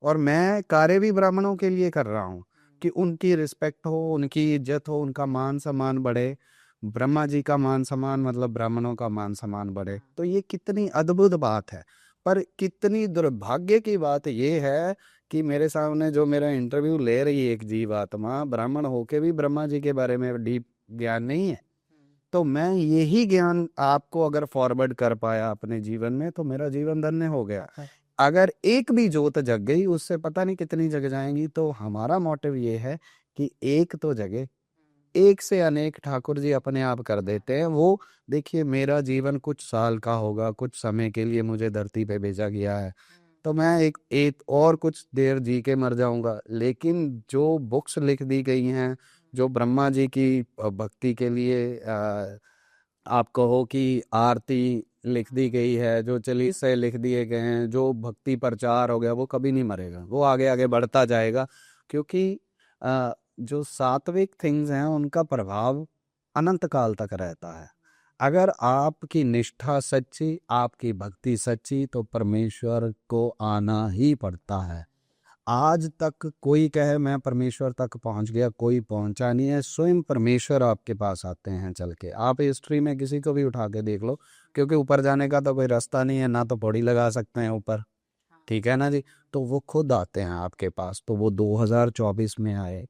और मैं कार्य भी ब्राह्मणों के लिए कर रहा हूँ कि उनकी रिस्पेक्ट हो, उनकी इज्जत हो, उनका मान सम्मान बढ़े। ब्रह्मा जी का मान सम्मान मतलब ब्राह्मणों का मान सम्मान बढ़े। तो ये कितनी अद्भुत बात है। पर कितनी दुर्भाग्य की बात ये है कि मेरे सामने जो मेरा इंटरव्यू ले रही है एक जीवात्मा, ब्राह्मण होके भी ब्रह्मा जी के बारे में डीप ज्ञान नहीं है। तो मैं यही ज्ञान आपको अगर फॉरवर्ड कर पाया अपने जीवन में तो मेरा जीवन धन्य हो गया। अगर एक भी जोत जग गई उससे पता नहीं कितनी जग जाएंगी। तो हमारा मोटिव ये है कि एक तो जगे, एक से अनेक ठाकुर जी अपने आप कर देते हैं। वो देखिए मेरा जीवन कुछ साल का होगा, कुछ समय के लिए मुझे धरती पे भेजा गया है, तो मैं एक और कुछ देर जी के मर जाऊंगा। लेकिन जो बुक्स लिख दी गई हैं, जो ब्रह्मा जी की भक्ति के लिए आप कहो कि आरती लिख दी गई है, जो चालीसे लिख दिए गए हैं, जो भक्ति प्रचार हो गया, वो कभी नहीं मरेगा, वो आगे आगे बढ़ता जाएगा। क्योंकि जो सात्विक थिंग्स हैं उनका प्रभाव अनंत काल तक रहता है। अगर आपकी निष्ठा सच्ची, आपकी भक्ति सच्ची, तो परमेश्वर को आना ही पड़ता है। आज तक कोई कहे मैं परमेश्वर तक पहुंच गया, कोई पहुंचा नहीं है। स्वयं परमेश्वर आपके पास आते हैं चल के। आप हिस्ट्री में किसी को भी उठा के देख लो, क्योंकि ऊपर जाने का तो कोई रास्ता नहीं है, ना तो पौड़ी लगा सकते हैं ऊपर, ठीक है ना जी। तो वो खुद आते हैं आपके पास। तो वो 2024 में आए,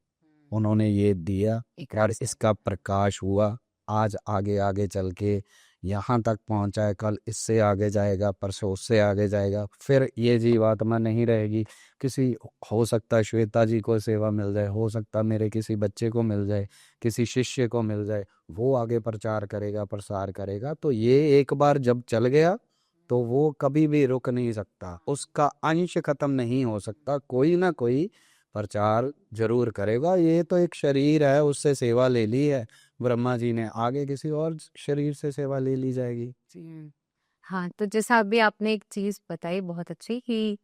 उन्होंने ये दिया और इसका प्रकाश हुआ। आज आगे आगे चल के यहाँ तक पहुँचा है, कल इससे आगे जाएगा, परसों उससे आगे जाएगा, फिर ये जीवात्मा नहीं रहेगी। किसी हो सकता है श्वेता जी को सेवा मिल जाए, हो सकता है मेरे किसी बच्चे को मिल जाए, किसी शिष्य को मिल जाए, वो आगे प्रचार करेगा, प्रसार करेगा। तो ये एक बार जब चल गया तो वो कभी भी रुक नहीं सकता, उसका अंश खत्म नहीं हो सकता। कोई ना कोई प्रचार जरूर करेगा। ये तो एक शरीर है, उससे सेवा ले ली है ब्रह्मा जी ने, आगे किसी और शरीर से सेवा ले ली जाएगी। हाँ, तो जैसा अभी आपने एक चीज बताई बहुत अच्छी, कि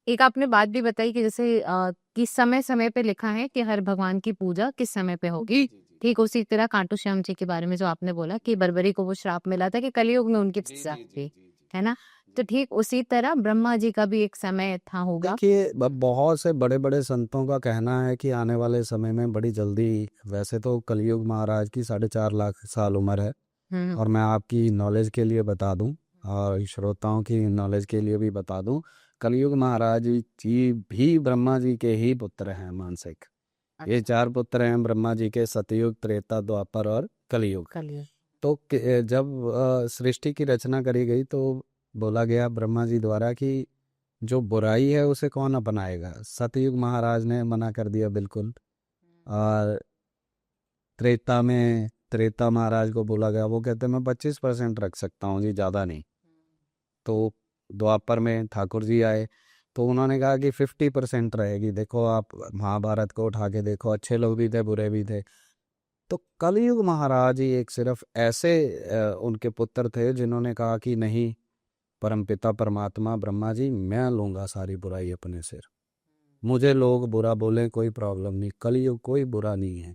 एक आपने बात भी बताई कि जैसे कि समय समय पे लिखा है कि हर भगवान की पूजा किस समय पे होगी। ठीक उसी तरह खाटू श्याम जी के बारे में जो आपने बोला कि बरबरी को वो श्राप मिला था कि कलयुग में उनकी सजा थी, है ना। तो ठीक उसी तरह ब्रह्मा जी का भी एक समय था होगा। देखिए बहुत से बड़े बड़े संतों का कहना है कि आने वाले समय में बड़ी जल्दी, वैसे तो कलयुग महाराज की 4.5 लाख साल उम्र है। और मैं आपकी नॉलेज के लिए बता दूं और श्रोताओं की नॉलेज के लिए भी बता दूं, कलयुग महाराज जी भी ब्रह्मा जी के ही पुत्र हैं, मानसिक। ये अच्छा। 4 पुत्र हैं ब्रह्मा जी के, सतयुग, त्रेता, द्वापर और कलयुग। कलियुग। तो जब सृष्टि की रचना करी गई तो बोला गया ब्रह्मा जी द्वारा कि जो बुराई है उसे कौन अपनाएगा। सतयुग महाराज ने मना कर दिया बिल्कुल। और त्रेता महाराज को बोला गया, वो कहते मैं 25% रख सकता हूँ जी, ज़्यादा नहीं। तो द्वापर में ठाकुर जी आए तो उन्होंने कहा कि 50% रहेगी। देखो आप महाभारत को उठा के देखो, अच्छे लोग भी थे बुरे भी थे। तो कलयुग महाराज ही एक सिर्फ ऐसे उनके पुत्र थे जिन्होंने कहा कि नहीं, परमपिता परमात्मा ब्रह्मा जी, मैं लूंगा सारी बुराई अपने सिर। मुझे लोग बुरा बोले कोई प्रॉब्लम नहीं, कलयुग कोई बुरा नहीं है।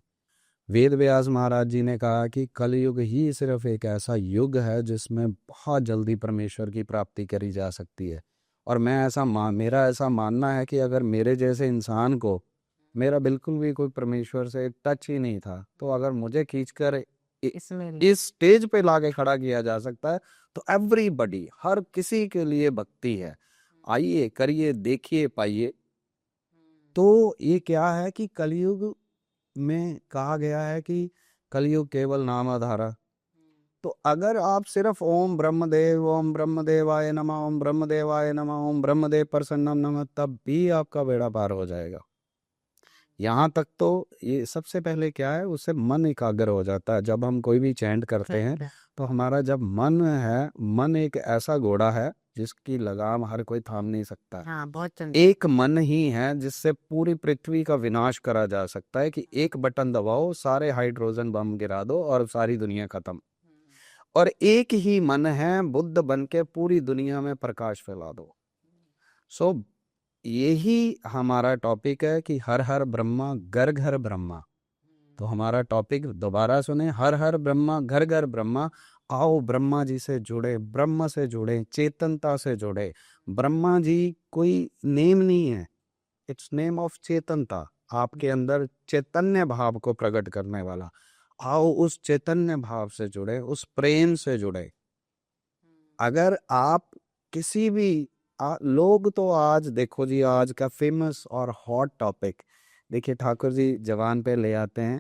वेद व्यास महाराज जी ने कहा कि कलयुग ही सिर्फ एक ऐसा युग है जिसमें बहुत जल्दी परमेश्वर की प्राप्ति करी जा सकती है। और मेरा ऐसा मानना है कि अगर मेरे जैसे इंसान को, मेरा बिल्कुल भी कोई परमेश्वर से टच ही नहीं था, तो अगर मुझे खींचकर इसमें इस स्टेज पे लाके खड़ा किया जा सकता है, तो एवरीबडी, हर किसी के लिए भक्ति है। आइए, करिए, देखिए, पाइए। तो ये क्या है कि कलयुग में कहा गया है कि कलयुग केवल नाम आधारा। तो अगर आप सिर्फ ओम ब्रह्म देवाय नमः, ओम ब्रह्म देवाय नमः, ओम ब्रह्मदेव प्रसन्नम नमः, तब भी आपका बेड़ा पार हो जाएगा। यहाँ तक तो ये सबसे पहले क्या है, उससे मन एकाग्र हो जाता है। जब हम कोई भी चैंट करते हैं तो हमारा जब मन है, मन एक ऐसा घोड़ा है जिसकी लगाम हर कोई थाम नहीं सकता। हाँ, बहुत एक मन ही है जिससे पूरी पृथ्वी का विनाश करा जा सकता है, कि एक बटन दबाओ, सारे हाइड्रोजन बम गिरा दो और सारी दुनिया खत्म। और एक ही मन है बुद्ध बन के पूरी दुनिया में प्रकाश फैला दो। सो यही हमारा टॉपिक है कि हर हर ब्रह्मा घर घर ब्रह्मा। तो हमारा टॉपिक दोबारा सुने, हर हर ब्रह्मा घर घर ब्रह्मा। आओ ब्रह्मा जी से जुड़े, ब्रह्म से जुड़े, चेतनता से जुड़े। ब्रह्मा जी कोई नेम नहीं है, इट्स नेम ऑफ चेतनता, आपके अंदर चैतन्य भाव को प्रकट करने वाला। आओ उस चैतन्य भाव से जुड़े, उस प्रेम से जुड़े। अगर आप किसी भी लोग तो आज देखो जी, आज का फेमस और हॉट टॉपिक देखिए, ठाकुर जी जवान पे ले आते हैं।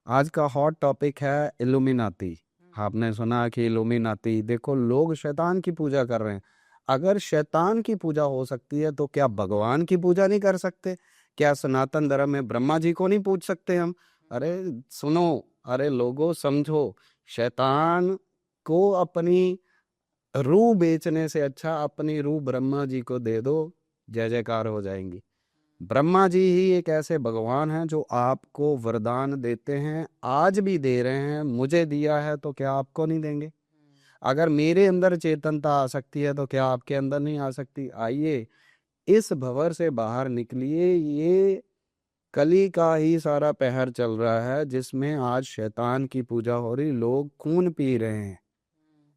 आज का हॉट टॉपिक है इल्यूमिनाती। आपने सुना कि इल्यूमिनाती, देखो लोग शैतान की पूजा कर रहे हैं। अगर शैतान की पूजा हो सकती है तो क्या भगवान की पूजा नहीं कर सकते? क्या सनातन धर्म में ब्रह्मा जी को नहीं पूज सकते हम? अरे सुनो, अरे लोगों समझो, शैतान को अपनी रूह बेचने से अच्छा अपनी रूह ब्रह्मा जी को दे दो, जय जयकार हो जाएंगी। ब्रह्मा जी ही एक ऐसे भगवान हैं जो आपको वरदान देते हैं, आज भी दे रहे हैं। मुझे दिया है तो क्या आपको नहीं देंगे? अगर मेरे अंदर चेतनता आ सकती है तो क्या आपके अंदर नहीं आ सकती? आइए, इस भंवर से बाहर निकलिए। ये कली का ही सारा पहर चल रहा है जिसमें आज शैतान की पूजा हो रही, लोग खून पी रहे हैं।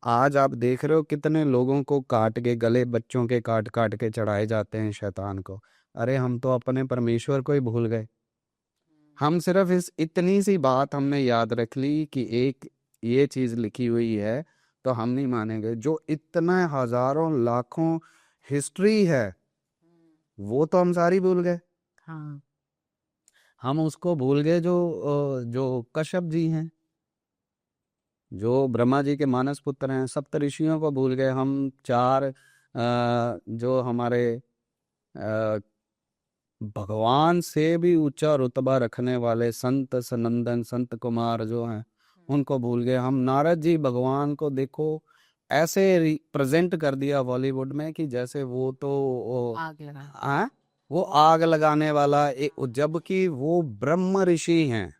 आज आप देख रहे हो कितने लोगों को काट के, गले बच्चों के काट काट के चढ़ाए जाते हैं शैतान को। अरे हम तो अपने परमेश्वर को ही भूल गए। हम सिर्फ इस इतनी सी बात हमने याद रख ली कि एक ये चीज लिखी हुई है, तो हम नहीं मानेंगे। जो इतना हजारों लाखों हिस्ट्री है वो तो हम सारी भूल गए। हाँ। हम उसको भूल गए जो कश्यप जी हैं, जो ब्रह्मा जी के मानस पुत्र हैं। सप्त ऋषियों को भूल गए हम। चार जो हमारे अ, भगवान से भी ऊंचा रुतबा रखने वाले संत सनंदन, संत कुमार जो हैं, उनको भूल गए हम। नारद जी भगवान को देखो ऐसे प्रेजेंट कर दिया बॉलीवुड में कि जैसे वो तो आग लगा। वो आग लगाने वाला जबकि वो ब्रह्म ऋषि हैं।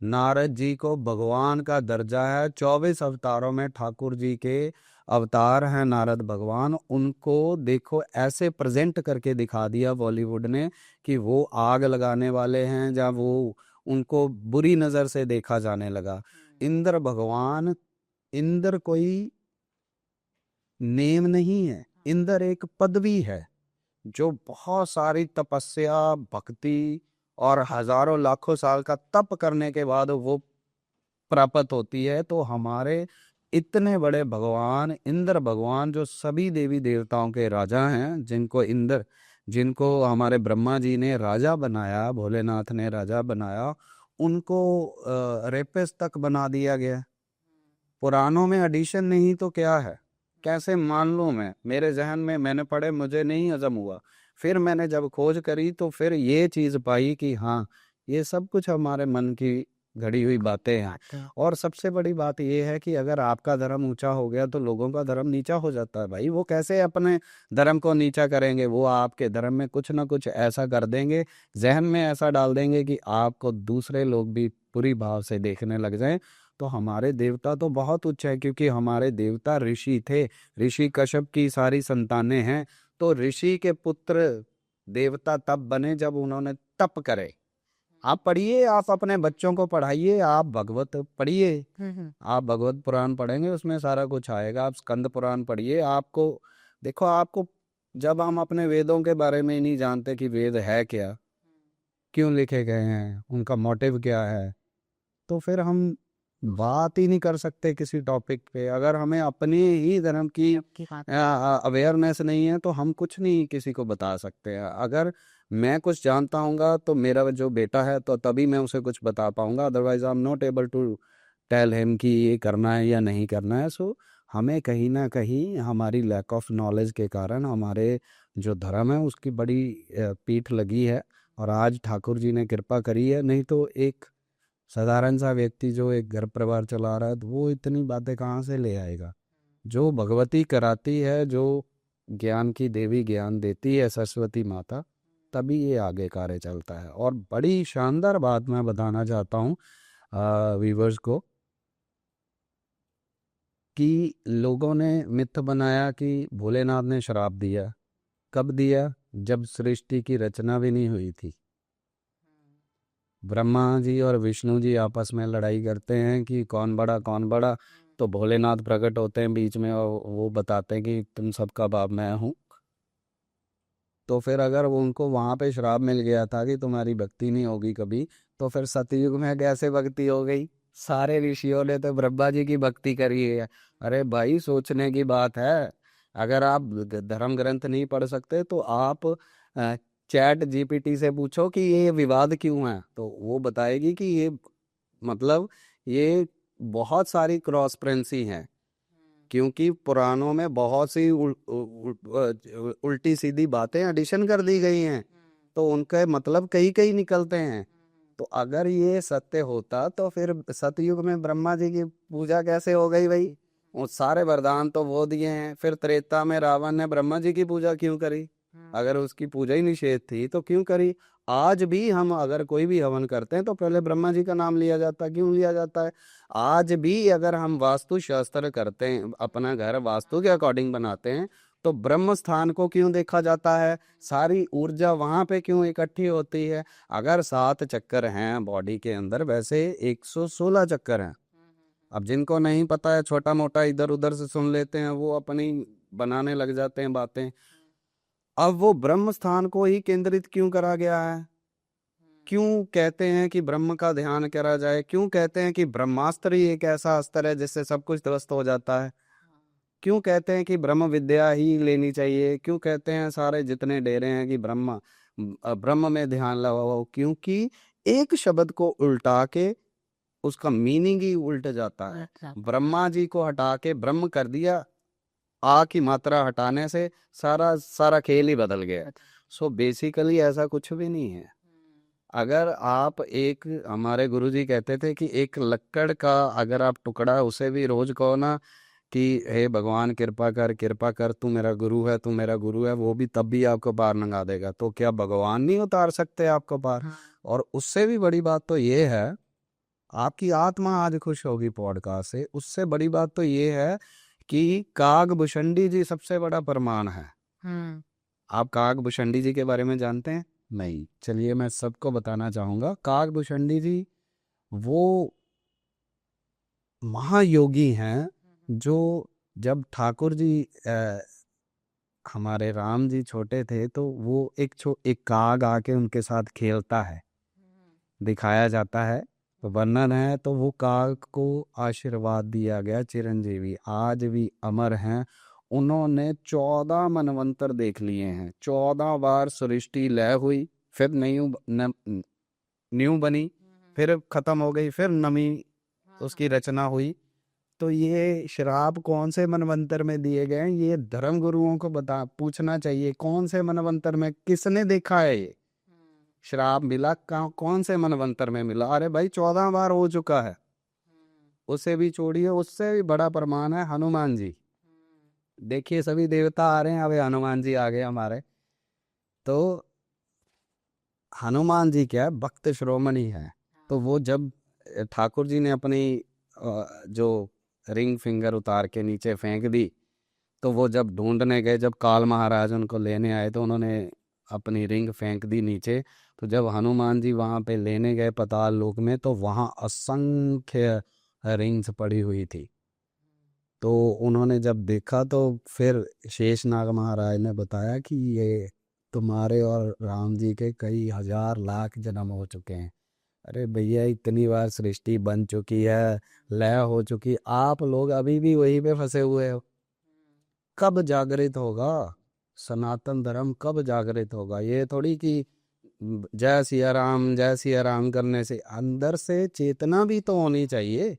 नारद जी को भगवान का दर्जा है। 24 अवतारों में ठाकुर जी के अवतार हैं नारद भगवान। उनको देखो ऐसे प्रेजेंट करके दिखा दिया बॉलीवुड ने कि वो आग लगाने वाले हैं, जब वो उनको बुरी नजर से देखा जाने लगा। इंद्र भगवान, इंद्र कोई नेम नहीं है, इंद्र एक पदवी है जो बहुत सारी तपस्या, भक्ति और हजारों लाखों साल का तप करने के बाद वो प्राप्त होती है। तो हमारे इतने बड़े भगवान इंद्र भगवान, जो सभी देवी देवताओं के राजा हैं, जिनको इंद्र जिनको हमारे ब्रह्मा जी ने राजा बनाया, भोलेनाथ ने राजा बनाया, उनको रेपिस्ट तक बना दिया गया। पुराणों में एडिशन नहीं तो क्या है? कैसे मान लूं मैं? मेरे जहन में मैंने पढ़े, मुझे नहीं हजम हुआ। फिर मैंने जब खोज करी तो फिर ये चीज पाई कि हाँ, ये सब कुछ हमारे मन की घड़ी हुई बातें हैं। और सबसे बड़ी बात यह है कि अगर आपका धर्म ऊंचा हो गया तो लोगों का धर्म नीचा हो जाता है। भाई, वो कैसे अपने धर्म को नीचा करेंगे? वो आपके धर्म में कुछ ना कुछ ऐसा कर देंगे, जहन में ऐसा डाल देंगे कि आपको दूसरे लोग भी बुरी भाव से देखने लग जाएं। तो हमारे देवता तो बहुत उच्च है, क्योंकि हमारे देवता ऋषि थे। ऋषि कश्यप की सारी संतानें हैं। तो ऋषि के पुत्र देवता तब बने जब उन्होंने तप करे। आप पढ़िए, आप अपने बच्चों को पढ़ाइए, आप भगवत पढ़िए, आप भगवत पुराण पढ़ेंगे, उसमें सारा कुछ आएगा। आप स्कंद पुराण पढ़िए, आपको देखो, आपको जब हम अपने वेदों के बारे में ही नहीं जानते कि वेद है क्या, क्यों लिखे गए हैं, उनका मोटिव क्या है, तो फिर हम बात ही नहीं कर सकते किसी टॉपिक पे। अगर हमें अपने ही धर्म की अवेयरनेस नहीं है तो हम कुछ नहीं किसी को बता सकते हैं। अगर मैं कुछ जानता हूँगा तो मेरा जो बेटा है तो तभी मैं उसे कुछ बता पाऊंगा, otherwise I am not able to tell him कि ये करना है या नहीं करना है। सो हमें कहीं ना कहीं हमारी लैक ऑफ नॉलेज के कारण हमारे जो धर्म है उसकी बड़ी पीठ लगी है। और आज ठाकुर जी ने कृपा करी है, नहीं तो एक साधारण सा व्यक्ति जो एक घर परिवार चला रहा है तो वो इतनी बातें कहाँ से ले आएगा? जो भगवती कराती है, जो ज्ञान की देवी ज्ञान देती है, सरस्वती माता, तभी ये आगे कार्य चलता है। और बड़ी शानदार बात मैं बताना चाहता हूँ व्यूवर्स को, कि लोगों ने मिथ बनाया कि भोलेनाथ ने श्राप दिया। कब दिया? जब सृष्टि की रचना भी नहीं हुई थी। ब्रह्मा जी और विष्णु जी आपस में लड़ाई करते हैं कि कौन बड़ा कौन बड़ा। तो भोलेनाथ प्रकट होते हैं बीच में और वो बताते हैं कि तुम सबका बाप मैं हूँ। तो फिर अगर वो उनको वहां पे श्राप मिल गया था कि तुम्हारी भक्ति नहीं होगी कभी, तो फिर सतयुग में कैसे भक्ति हो गई? सारे ऋषियों ने तो ब्रह्मा जी की भक्ति करी है। अरे भाई, सोचने की बात है। अगर आप धर्म ग्रंथ नहीं पढ़ सकते तो आप चैट जीपीटी से पूछो कि ये विवाद क्यों है, तो वो बताएगी कि ये मतलब ये बहुत सारी क्रॉस प्रेंसी हैं। क्योंकि पुराणों में बहुत सी उल्टी सीधी बातें एडिशन कर दी गई हैं, तो उनके मतलब कई कई निकलते हैं। तो अगर ये सत्य होता तो फिर सतयुग में ब्रह्मा जी की पूजा कैसे हो गई भाई? वो सारे वरदान तो वो दिए हैं। फिर त्रेता में रावण ने ब्रह्मा जी की पूजा क्यों करी? अगर उसकी पूजा ही निषेध थी तो क्यों करी? आज भी हम अगर कोई भी हवन करते हैं तो पहले ब्रह्मा जी का नाम लिया जाता है। क्यों लिया जाता है? आज भी अगर हम वास्तु शास्त्र करते हैं, अपना घर वास्तु के अकॉर्डिंग बनाते हैं, तो ब्रह्म स्थान को क्यों देखा जाता है? सारी ऊर्जा वहां पे क्यों इकट्ठी होती है? अगर 7 चक्कर हैं बॉडी के अंदर, वैसे 116 चक्कर हैं। अब जिनको नहीं पता है, छोटा मोटा इधर उधर से सुन लेते हैं, वो अपनी बनाने लग जाते हैं बातें। अब वो ब्रह्म स्थान को ही केंद्रित क्यों करा गया है? क्यों कहते हैं कि ब्रह्म का ध्यान करा जाए? क्यों कहते हैं कि ब्रह्मास्त्र ही एक ऐसा अस्त्र है जिससे सब कुछ ध्वस्त हो जाता है? क्यों कहते हैं कि ब्रह्म विद्या ही लेनी चाहिए? क्यों कहते हैं सारे जितने डेरे हैं कि ब्रह्म में ध्यान लगाओ? क्योंकि एक शब्द को उल्टा के उसका मीनिंग ही उल्ट जाता है। ब्रह्मा जी को हटा के ब्रह्म कर दिया, आ की मात्रा हटाने से सारा सारा खेल ही बदल गया। सो बेसिकली ऐसा कुछ भी नहीं है। अगर आप एक, हमारे गुरुजी कहते थे कि एक लक्कड़ का अगर आप टुकड़ा उसे भी रोज कहो ना कि हे भगवान कृपा कर, तू मेरा गुरु है, तू मेरा गुरु है, वो भी तब भी आपको पार लंघा देगा। तो क्या भगवान नहीं उतार सकते आपको पार? और उससे भी बड़ी बात तो ये है, आपकी आत्मा आज खुश होगी पॉडकास्ट से। उससे बड़ी बात तो ये है कि काग भुषंडी जी सबसे बड़ा प्रमाण है। आप काग भुषंडी जी के बारे में जानते हैं? नहीं। चलिए मैं सबको बताना चाहूंगा। काग भुषंडी जी वो महायोगी हैं, जो जब ठाकुर जी हमारे राम जी छोटे थे तो वो एक काग आके उनके साथ खेलता है, दिखाया जाता है, तो वर्णन है। तो वो काग को आशीर्वाद दिया गया चिरंजीवी, आज भी अमर हैं। उन्होंने 14 मनवंतर देख लिए हैं, 14 बार सृष्टि लय हुई, फिर न्यू बनी, फिर खत्म हो गई, फिर नमी उसकी रचना हुई। तो ये श्राप कौन से मनवंतर में दिए गए हैं, ये धर्म गुरुओं को पूछना चाहिए, कौन से मनवंतर में, किसने देखा है ये श्राप मिला, कौन से मनवंतर में मिला? अरे भाई 14 बार हो चुका है। उसे भी छोड़िए, उससे भी बड़ा प्रमाण है हनुमान जी। देखिए सभी देवता आ रहे हैं, अभी हनुमान जी आ गए हमारे। तो हनुमान जी क्या है, भक्त शिरोमणि है। तो वो जब ठाकुर जी ने अपनी जो रिंग फिंगर उतार के नीचे फेंक दी, तो वो जब ढूंढने गए, जब काल महाराज उनको लेने आए, तो उन्होंने अपनी रिंग फेंक दी नीचे। तो जब हनुमान जी वहां पे लेने गए पाताल लोक में, तो वहां असंख्य रिंग्स पड़ी हुई थी। तो उन्होंने जब देखा, तो फिर शेषनाग महाराज ने बताया कि ये तुम्हारे और राम जी के कई हजार लाख जन्म हो चुके हैं। अरे भैया, इतनी बार सृष्टि बन चुकी है, लय हो चुकी, आप लोग अभी भी वहीं पे फंसे हुए हो। कब जागृत होगा सनातन धर्म, कब जागृत होगा? ये थोड़ी कि जय सिया राम करने से, अंदर से चेतना भी तो होनी चाहिए।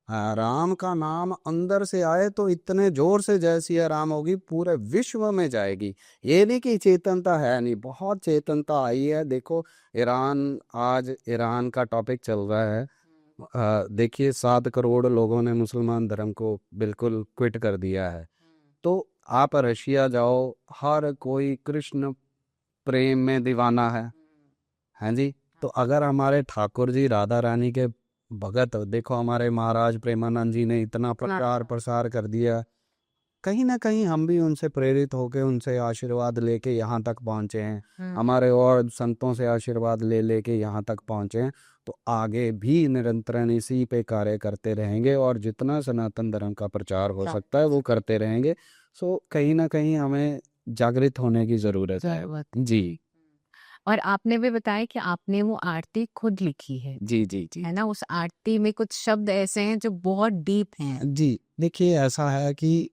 हाँ, राम का नाम अंदर से आए तो इतने जोर से जय सिया राम होगी, पूरे विश्व में जाएगी। ये नहीं कि चेतनता है नहीं, बहुत चेतनता आई है। देखो आज ईरान का टॉपिक चल रहा है। देखिए 7 करोड़ लोगों ने मुसलमान धर्म को बिल्कुल क्विट कर दिया है। तो आप रशिया जाओ, हर कोई कृष्ण प्रेम में दीवाना है। हाँ जी। तो अगर हमारे ठाकुर जी राधा रानी के भगत, देखो हमारे महाराज प्रेमानंद जी ने इतना प्रचार प्रसार कर दिया, कहीं ना कहीं हम भी उनसे प्रेरित होकर उनसे आशीर्वाद लेके यहाँ तक पहुँचे हैं। हमारे और संतों से आशीर्वाद ले लेके यहाँ तक पहुँचे हैं। तो आगे भी निरंतर इसी पे कार्य करते रहेंगे, और जितना सनातन धर्म का प्रचार हो सकता है वो करते रहेंगे। सो कहीं ना कहीं हमें जागृत होने की जरूरत है जी। और आपने भी बताया कि आपने वो आरती खुद लिखी है जी जी जी है ना? उस आरती में कुछ शब्द ऐसे हैं जो बहुत डीप हैं। जी। देखिए ऐसा है कि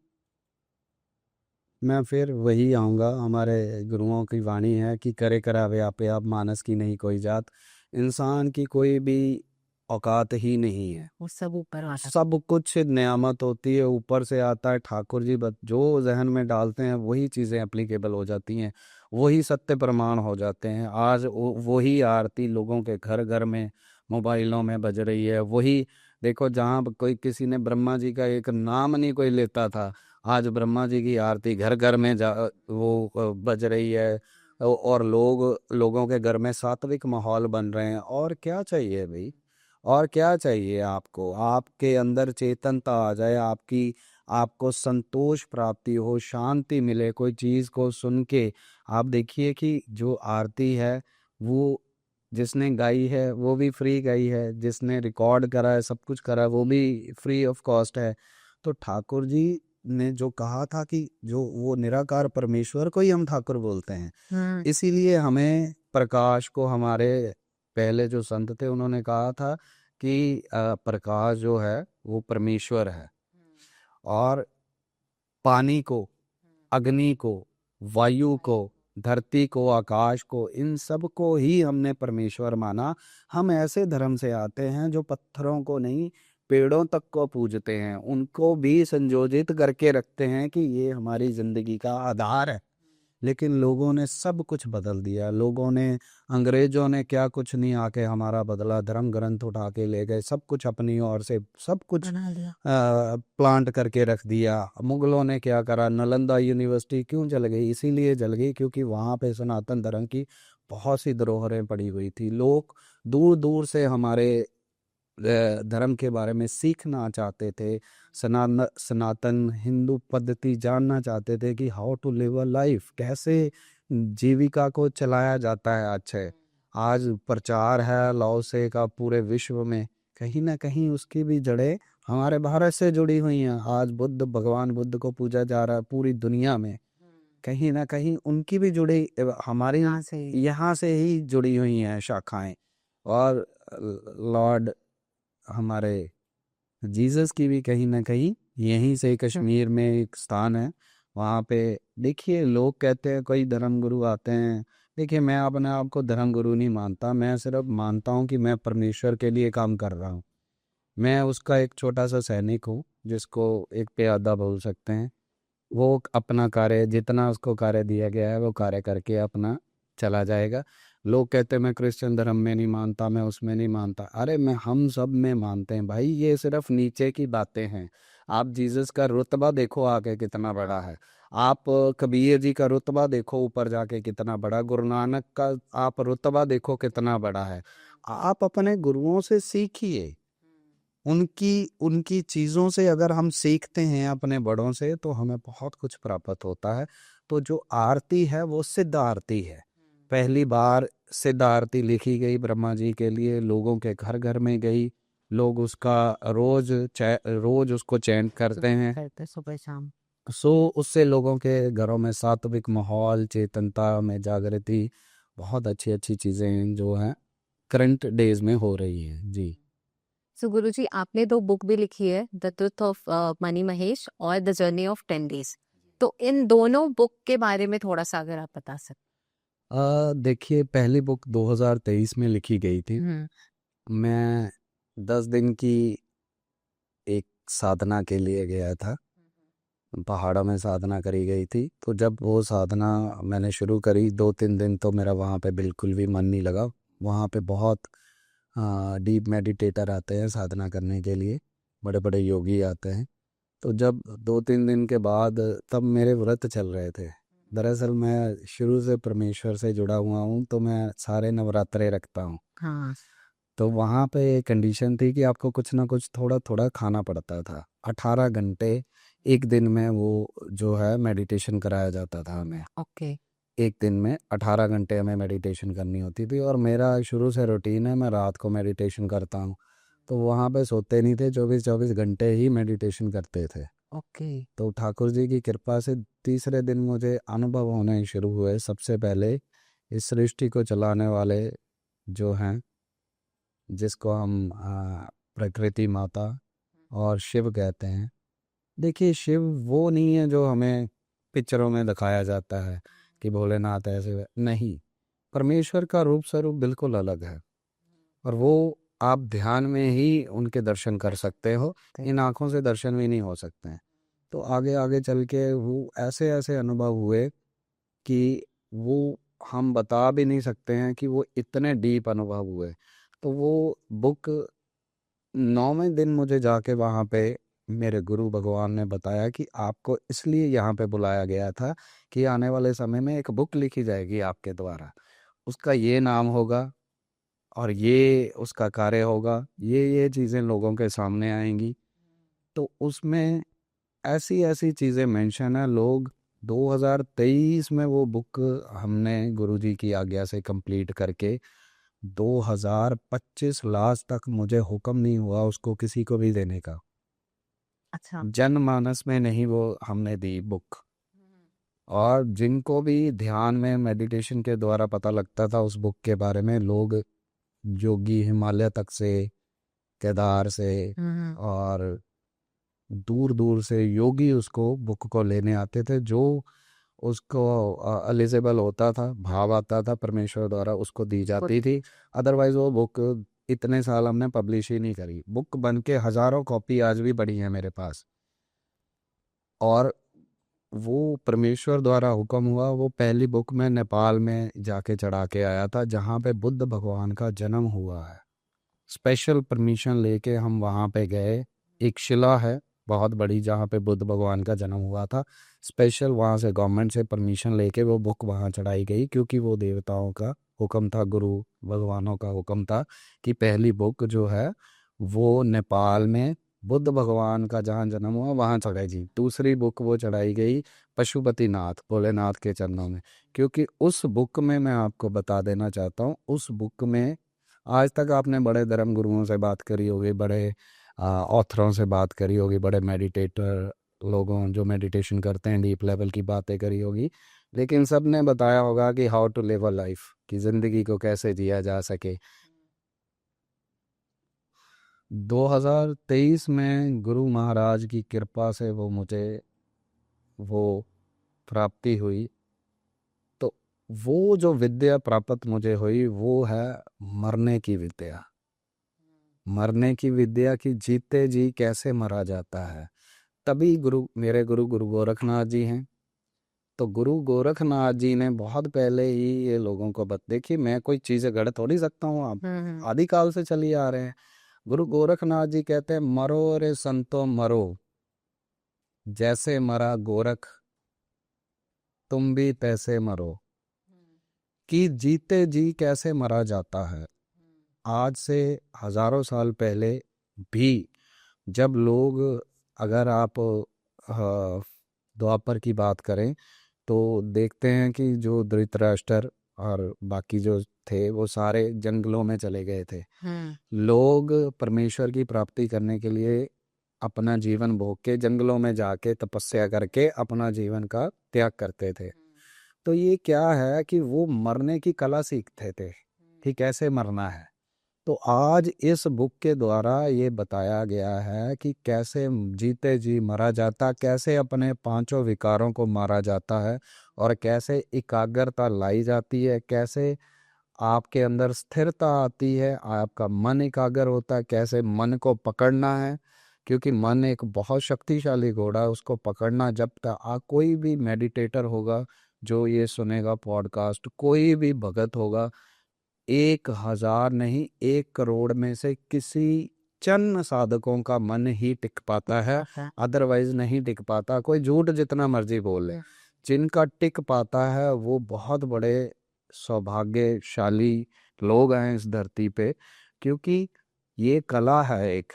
मैं फिर वही आऊँगा, हमारे गुरुओं की वाणी है कि करे करावे आपे आप, मानस की नहीं कोई जात। इंसान की कोई भी औकात ही नहीं है, वो सब ऊपर वाला। सब कुछ नियामत होती है, ऊपर से आता है। ठाकुर जी जो जहन में डालते हैं वही चीज़ें एप्लीकेबल हो जाती हैं, वही सत्य प्रमाण हो जाते हैं। आज वही आरती लोगों के घर घर में मोबाइलों में बज रही है। वही देखो, जहाँ कोई किसी ने ब्रह्मा जी का एक नाम नहीं कोई लेता था, आज ब्रह्मा जी की आरती घर घर में वो बज रही है। और लोगों के घर में सात्विक माहौल बन रहे हैं। और क्या चाहिए भाई? और क्या चाहिए आपको? आपके अंदर चेतनता आ जाए, आपको संतोष प्राप्ति हो, शांति मिले कोई चीज को सुन के। आप देखिए कि जो आरती है, वो जिसने गाई है वो भी फ्री गाई है, जिसने रिकॉर्ड करा है, सब कुछ करा है, वो भी फ्री ऑफ कॉस्ट है। तो ठाकुर जी ने जो कहा था कि जो वो निराकार परमेश्वर को ही हम ठाकुर बोलते हैं, इसीलिए हमें प्रकाश को, हमारे पहले जो संत थे उन्होंने कहा था कि प्रकाश जो है वो परमेश्वर है। और पानी को, अग्नि को, वायु को, धरती को, आकाश को, इन सब को ही हमने परमेश्वर माना। हम ऐसे धर्म से आते हैं जो पत्थरों को नहीं, पेड़ों तक को पूजते हैं, उनको भी संयोजित करके रखते हैं कि ये हमारी जिंदगी का आधार है। लेकिन लोगों ने सब कुछ बदल दिया। लोगों ने, अंग्रेजों ने क्या कुछ नहीं आके हमारा बदला, धर्म ग्रंथ उठा के ले गए, सब कुछ अपनी ओर से सब कुछ प्लांट करके रख दिया। मुगलों ने क्या करा, नालंदा यूनिवर्सिटी क्यों जल गई? इसीलिए जल गई क्योंकि वहाँ पे सनातन धर्म की बहुत सी धरोहरें पड़ी हुई थी। लोग दूर दूर से हमारे धर्म के बारे में सीखना चाहते थे, सनातन हिंदू पद्धति जानना चाहते थे कि how to live a life, कैसे जीविका को चलाया जाता है। अच्छे आज प्रचार है लाओसे का पूरे विश्व में, कहीं ना कहीं उसकी भी जड़ें हमारे भारत से जुड़ी हुई हैं। आज भगवान बुद्ध को पूजा जा रहा है पूरी दुनिया में, कहीं ना कहीं उनकी भी जुड़ी, हमारे यहाँ से ही जुड़ी हुई हैं शाखाएं। और लॉर्ड हमारे जीसस की भी कहीं ना कहीं यहीं से कश्मीर में एक स्थान है। वहाँ पे देखिए लोग कहते हैं कोई धर्म गुरु आते हैं। देखिए मैं अपने आप को धर्म गुरु नहीं मानता, मैं सिर्फ मानता हूँ कि मैं परमेश्वर के लिए काम कर रहा हूँ। मैं उसका एक छोटा सा सैनिक हूँ, जिसको एक प्यादा बोल सकते हैं। वो अपना कार्य, जितना उसको कार्य दिया गया है वो कार्य करके अपना चला जाएगा। लोग कहते हैं मैं क्रिश्चियन धर्म में नहीं मानता, मैं उसमें नहीं मानता। अरे मैं हम सब में मानते हैं भाई, ये सिर्फ नीचे की बातें हैं। आप जीसस का रुतबा देखो आगे कितना बड़ा है। आप कबीर जी का रुतबा देखो ऊपर जाके कितना बड़ा, गुरु नानक का आप रुतबा देखो कितना बड़ा है। आप अपने गुरुओं से सीखिए, उनकी उनकी चीज़ों से अगर हम सीखते हैं अपने बड़ों से तो हमें बहुत कुछ प्राप्त होता है। तो जो आरती है वो सिद्ध आरती है। पहली बार सिद्ध आरती लिखी गई ब्रह्मा जी के लिए, लोगों के घर घर में गई, लोग उसका रोज उसको चैंट करते हैं। करते सुबह शाम। सो उससे लोगों के घरों में सात्विक माहौल, चेतनता में जागृति, बहुत अच्छी अच्छी चीज़ें जो हैं करंट डेज में हो रही हैं जी। सो गुरुजी, आपने 2 बुक भी लिखी है, the truth of money Mahesh और द जर्नी ऑफ 10 डेज। तो इन दोनों बुक के बारे में थोड़ा-सा अगर आप बता सकते। देखिए पहली बुक 2023 में लिखी गई थी। मैं 10 दिन की एक साधना के लिए गया था, पहाड़ों में साधना करी गई थी। तो जब वो साधना मैंने शुरू करी 2-3 दिन तो मेरा वहाँ पे बिल्कुल भी मन नहीं लगा। वहाँ पे बहुत डीप मेडिटेटर आते हैं साधना करने के लिए, बड़े बड़े योगी आते हैं। तो जब 2-3 दिन के बाद तब मेरे व्रत चल रहे थे। दरअसल मैं शुरू से परमेश्वर से जुड़ा हुआ हूँ, तो मैं सारे नवरात्रे रखता हूँ। हाँ। तो वहाँ पे एक कंडीशन थी कि आपको कुछ ना कुछ थोड़ा थोड़ा खाना पड़ता था। 18 घंटे एक दिन में वो जो है मेडिटेशन कराया जाता था हमें। ओके। एक दिन में 18 घंटे हमें मेडिटेशन करनी होती थी, और मेरा शुरू से रूटीन है, मैं रात को मेडिटेशन करता हूँ। तो वहाँ पे सोते नहीं थे, 24-24 घंटे ही मेडिटेशन करते थे। ओके। तो ठाकुर जी की कृपा से तीसरे दिन मुझे अनुभव होने शुरू हुए। सबसे पहले इस सृष्टि को चलाने वाले जो हैं, जिसको हम प्रकृति माता और शिव कहते हैं। देखिए शिव वो नहीं है जो हमें पिक्चरों में दिखाया जाता है कि भोलेनाथ ऐसे नहीं। परमेश्वर का रूप स्वरूप बिल्कुल अलग है, और वो आप ध्यान में ही उनके दर्शन कर सकते हो, इन आँखों से दर्शन भी नहीं हो सकते हैं। तो आगे आगे चल के वो ऐसे ऐसे अनुभव हुए कि वो हम बता भी नहीं सकते हैं कि वो इतने डीप अनुभव हुए। तो वो बुक 9वें दिन मुझे जाके वहाँ पे मेरे गुरु भगवान ने बताया कि आपको इसलिए यहाँ पे बुलाया गया था कि आने वाले समय में एक बुक लिखी जाएगी आपके द्वारा, उसका ये नाम होगा और ये उसका कार्य होगा, ये चीज़ें लोगों के सामने आएंगी। तो उसमें ऐसी ऐसी चीज़ें मेंशन है। लोग 2023 में वो बुक हमने गुरुजी की आज्ञा से कंप्लीट करके 2025 लास्ट तक मुझे हुक्म नहीं हुआ उसको किसी को भी देने का। अच्छा। जनमानस में नहीं वो हमने दी बुक। और जिनको भी ध्यान में मेडिटेशन के द्वारा पता लगता था उस बुक के बारे में, लोग योगी हिमालय तक से, केदार से, और दूर दूर से योगी उसको बुक को लेने आते थे। जो उसको एलिजिबल होता था, भाव आता था परमेश्वर द्वारा, उसको दी जाती थी। अदरवाइज वो बुक इतने साल हमने पब्लिश ही नहीं करी। बुक बन के हजारों कॉपी आज भी पड़ी है मेरे पास। और वो परमेश्वर द्वारा हुक्म हुआ, वो पहली बुक में नेपाल में जाके चढ़ा के आया था जहाँ पे बुद्ध भगवान का जन्म हुआ है। स्पेशल परमिशन लेके हम वहाँ पे गए। एक शिला है बहुत बड़ी जहाँ पे बुद्ध भगवान का जन्म हुआ था। स्पेशल वहाँ से गवर्नमेंट से परमिशन लेके वो बुक वहाँ चढ़ाई गई, क्योंकि वो देवताओं का हुक्म था, गुरु भगवानों का हुक्म था कि पहली बुक जो है वो नेपाल में बुद्ध भगवान का जहाँ जन्म हुआ वहाँ चढ़ाई गई। दूसरी बुक वो चढ़ाई गई पशुपतिनाथ भोलेनाथ के चरणों में। क्योंकि उस बुक में मैं आपको बता देना चाहता हूँ, उस बुक में आज तक आपने बड़े धर्म गुरुओं से बात करी होगी, बड़े ऑथरों से बात करी होगी, बड़े मेडिटेटर लोगों जो मेडिटेशन करते हैं डीप लेवल की बातें करी होगी, लेकिन सब ने बताया होगा कि how to live a life, कि ज़िंदगी को कैसे जिया जा सके। 2023 में गुरु महाराज की कृपा से वो मुझे वो प्राप्ति हुई, तो वो जो विद्या प्राप्त मुझे हुई वो है मरने की विद्या। मरने की विद्या की जीते जी कैसे मरा जाता है। तभी मेरे गुरु गुरु गोरखनाथ जी हैं। तो गुरु गोरखनाथ जी ने बहुत पहले ही ये लोगों को देखिए, मैं कोई चीज़ें गढ़ थोड़ी सकता हूँ, आप आदिकाल से चली आ रहे हैं। गुरु गोरखनाथ जी कहते हैं, मरो रे संतो मरो, जैसे मरा गोरख तुम भी तैसे मरो। कि जीते जी कैसे मरा जाता है। आज से हजारों साल पहले भी जब लोग, अगर आप द्वापर की बात करें तो देखते हैं कि जो धृतराष्ट्र और बाकी जो थे वो सारे जंगलों में चले गए थे। लोग परमेश्वर की प्राप्ति करने के लिए अपना जीवन भोग के जंगलों में जाके तपस्या करके अपना जीवन का त्याग करते थे। तो ये क्या है कि वो मरने की कला सीखते थे कि कैसे मरना है। तो आज इस बुक के द्वारा ये बताया गया है कि कैसे जीते जी मरा जाता, कैसे अपने पांचों विकारों को मारा जाता है और कैसे एकाग्रता लाई जाती है, कैसे आपके अंदर स्थिरता आती है, आपका मन एकाग्र होता है, कैसे मन को पकड़ना है। क्योंकि मन एक बहुत शक्तिशाली घोड़ा है, उसको पकड़ना। जब तक कोई भी मेडिटेटर होगा जो ये सुनेगा पॉडकास्ट, कोई भी भगत होगा, 1,000 नहीं 1 करोड़ में से किसी चंद साधकों का मन ही टिक पाता है, अदरवाइज नहीं टिक पाता। कोई झूठ जितना मर्जी बोल ले, जिनका टिक पाता है वो बहुत बड़े सौभाग्यशाली लोग हैं इस धरती पे। क्योंकि ये कला है एक,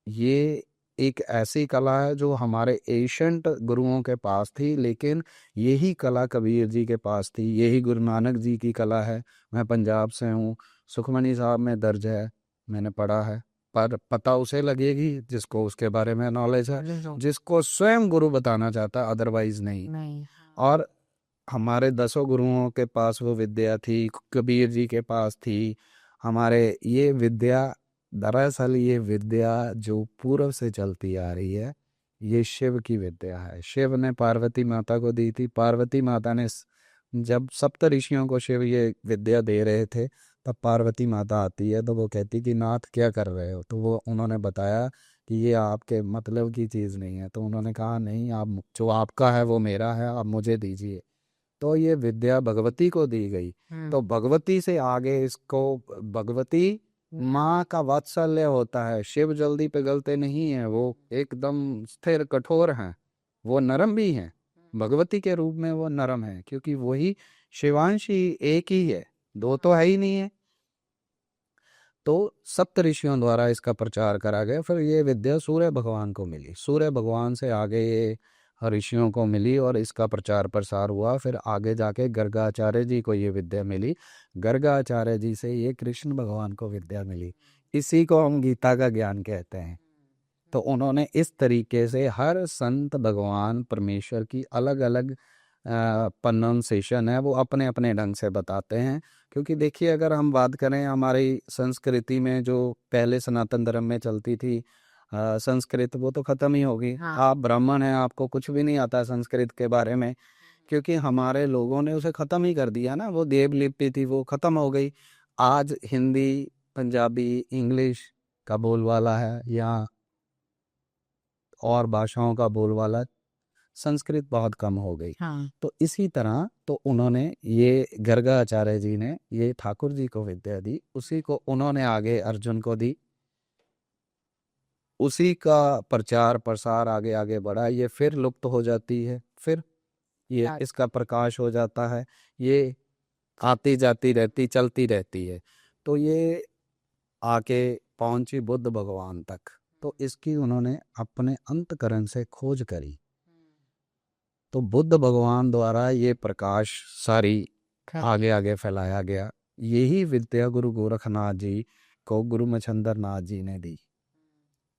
ये एक ऐसी कला है जो हमारे एशियंट गुरुओं के पास थी, लेकिन यही कला कबीर जी के पास थी, यही गुरु नानक जी की कला है। मैं पंजाब से हूँ, सुखमनी साहब में दर्ज है, मैंने पढ़ा है। पर पता उसे लगेगी जिसको उसके बारे में नॉलेज है, जिसको स्वयं गुरु बताना चाहता, अदरवाइज नहीं। और हमारे 10 गुरुओं के पास वो विद्या थी, कबीर जी के पास थी। हमारे ये विद्या, दरअसल ये विद्या जो पूर्व से चलती आ रही है, ये शिव की विद्या है। शिव ने पार्वती माता को दी थी। पार्वती माता ने जब सप्त ऋषियों को शिव ये विद्या दे रहे थे, तब पार्वती माता आती है तो वो कहती कि नाथ क्या कर रहे हो। तो वो उन्होंने बताया कि ये आपके मतलब की चीज़ नहीं है। तो उन्होंने कहा नहीं, आप जो आपका है वो मेरा है, आप मुझे दीजिए। तो ये विद्या भगवती को दी गई। तो भगवती से आगे इसको, भगवती माँ का वात्सल्य होता है। शिव जल्दी पिघलते नहीं है, वो एकदम स्थिर कठोर हैं, वो नरम भी हैं। भगवती के रूप में वो नरम है, क्योंकि वही शिवांशी एक ही है, दो तो है ही नहीं है। तो सप्त ऋषियों द्वारा इसका प्रचार करा गया। फिर ये विद्या सूर्य भगवान को मिली, सूर्य भगवान से आगे ये ऋषियों को मिली और इसका प्रचार प्रसार हुआ। फिर आगे जाके गर्गाचार्य जी को ये विद्या मिली, गर्गाचार्य जी से ये कृष्ण भगवान को विद्या मिली। इसी को हम गीता का ज्ञान कहते हैं। तो उन्होंने इस तरीके से हर संत भगवान परमेश्वर की अलग अलग प्रोनाउंसिएशन है, वो अपने अपने ढंग से बताते हैं। क्योंकि देखिए, अगर हम बात करें हमारी संस्कृति में जो पहले सनातन धर्म में चलती थी संस्कृत, वो तो खत्म ही होगी। आप ब्राह्मण हैं, आपको कुछ भी नहीं आता संस्कृत के बारे में, क्योंकि हमारे लोगों ने उसे खत्म ही कर दिया ना। वो देवलिपि थी, वो खत्म हो गई। आज हिंदी, पंजाबी, इंग्लिश का बोलबाला है, या और भाषाओं का बोलबाला, संस्कृत बहुत कम हो गई। तो इसी तरह तो उन्होंने, ये गर्गाचार्य जी ने ये ठाकुर जी को विद्या दी, उसी को उन्होंने आगे अर्जुन को दी, उसी का प्रचार प्रसार आगे आगे बढ़ा। ये फिर लुप्त हो जाती है, फिर ये इसका प्रकाश हो जाता है, ये आती जाती रहती, चलती रहती है। तो ये आके पहुंची बुद्ध भगवान तक। तो इसकी उन्होंने अपने अंतकरण से खोज करी। तो बुद्ध भगवान द्वारा ये प्रकाश सारी आगे आगे फैलाया गया। यही विद्या गुरु गोरखनाथ जी को गुरु मच्छंदर नाथ जी ने दी।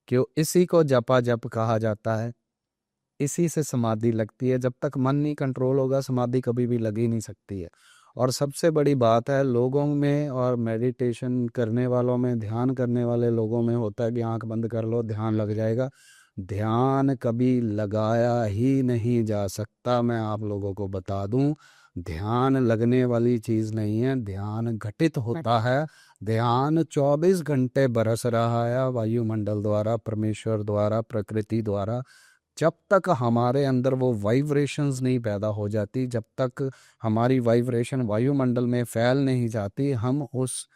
क्यों? इसी को जपा जप कहा जाता है, इसी से समाधि लगती है। जब तक मन नहीं कंट्रोल होगा, समाधि कभी भी लग ही नहीं सकती है। और सबसे बड़ी बात है, लोगों में और मेडिटेशन करने वालों में, ध्यान करने वाले लोगों में होता है कि आंख बंद कर लो, ध्यान लग जाएगा। ध्यान कभी लगाया ही नहीं जा सकता। मैं आप लोगों को बता दूं, ध्यान लगने वाली चीज नहीं है, ध्यान घटित होता है। ध्यान 24 घंटे बरस रहा है वायुमंडल द्वारा, परमेश्वर द्वारा, प्रकृति द्वारा। जब तक हमारे अंदर वो वाइब्रेशंस नहीं पैदा हो जाती, जब तक हमारी वाइब्रेशन वायुमंडल में फैल नहीं जाती, हम उस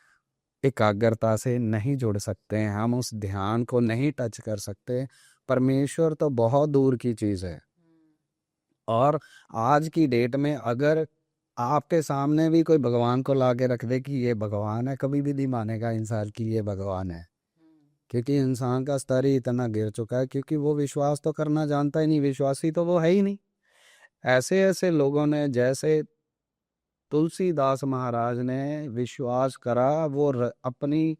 एकाग्रता से नहीं जुड़ सकते हैं, हम उस ध्यान को नहीं टच कर सकते। परमेश्वर तो बहुत दूर की चीज है। और आज की डेट में अगर आपके सामने भी कोई भगवान को ला के रख दे कि ये भगवान है, कभी भी नहीं मानेगा इंसान कि ये भगवान है। क्योंकि इंसान का स्तर ही इतना गिर चुका है, क्योंकि वो विश्वास तो करना जानता ही नहीं, विश्वासी तो वो है ही नहीं। ऐसे ऐसे लोगों ने, जैसे तुलसीदास महाराज ने विश्वास करा, वो अपनी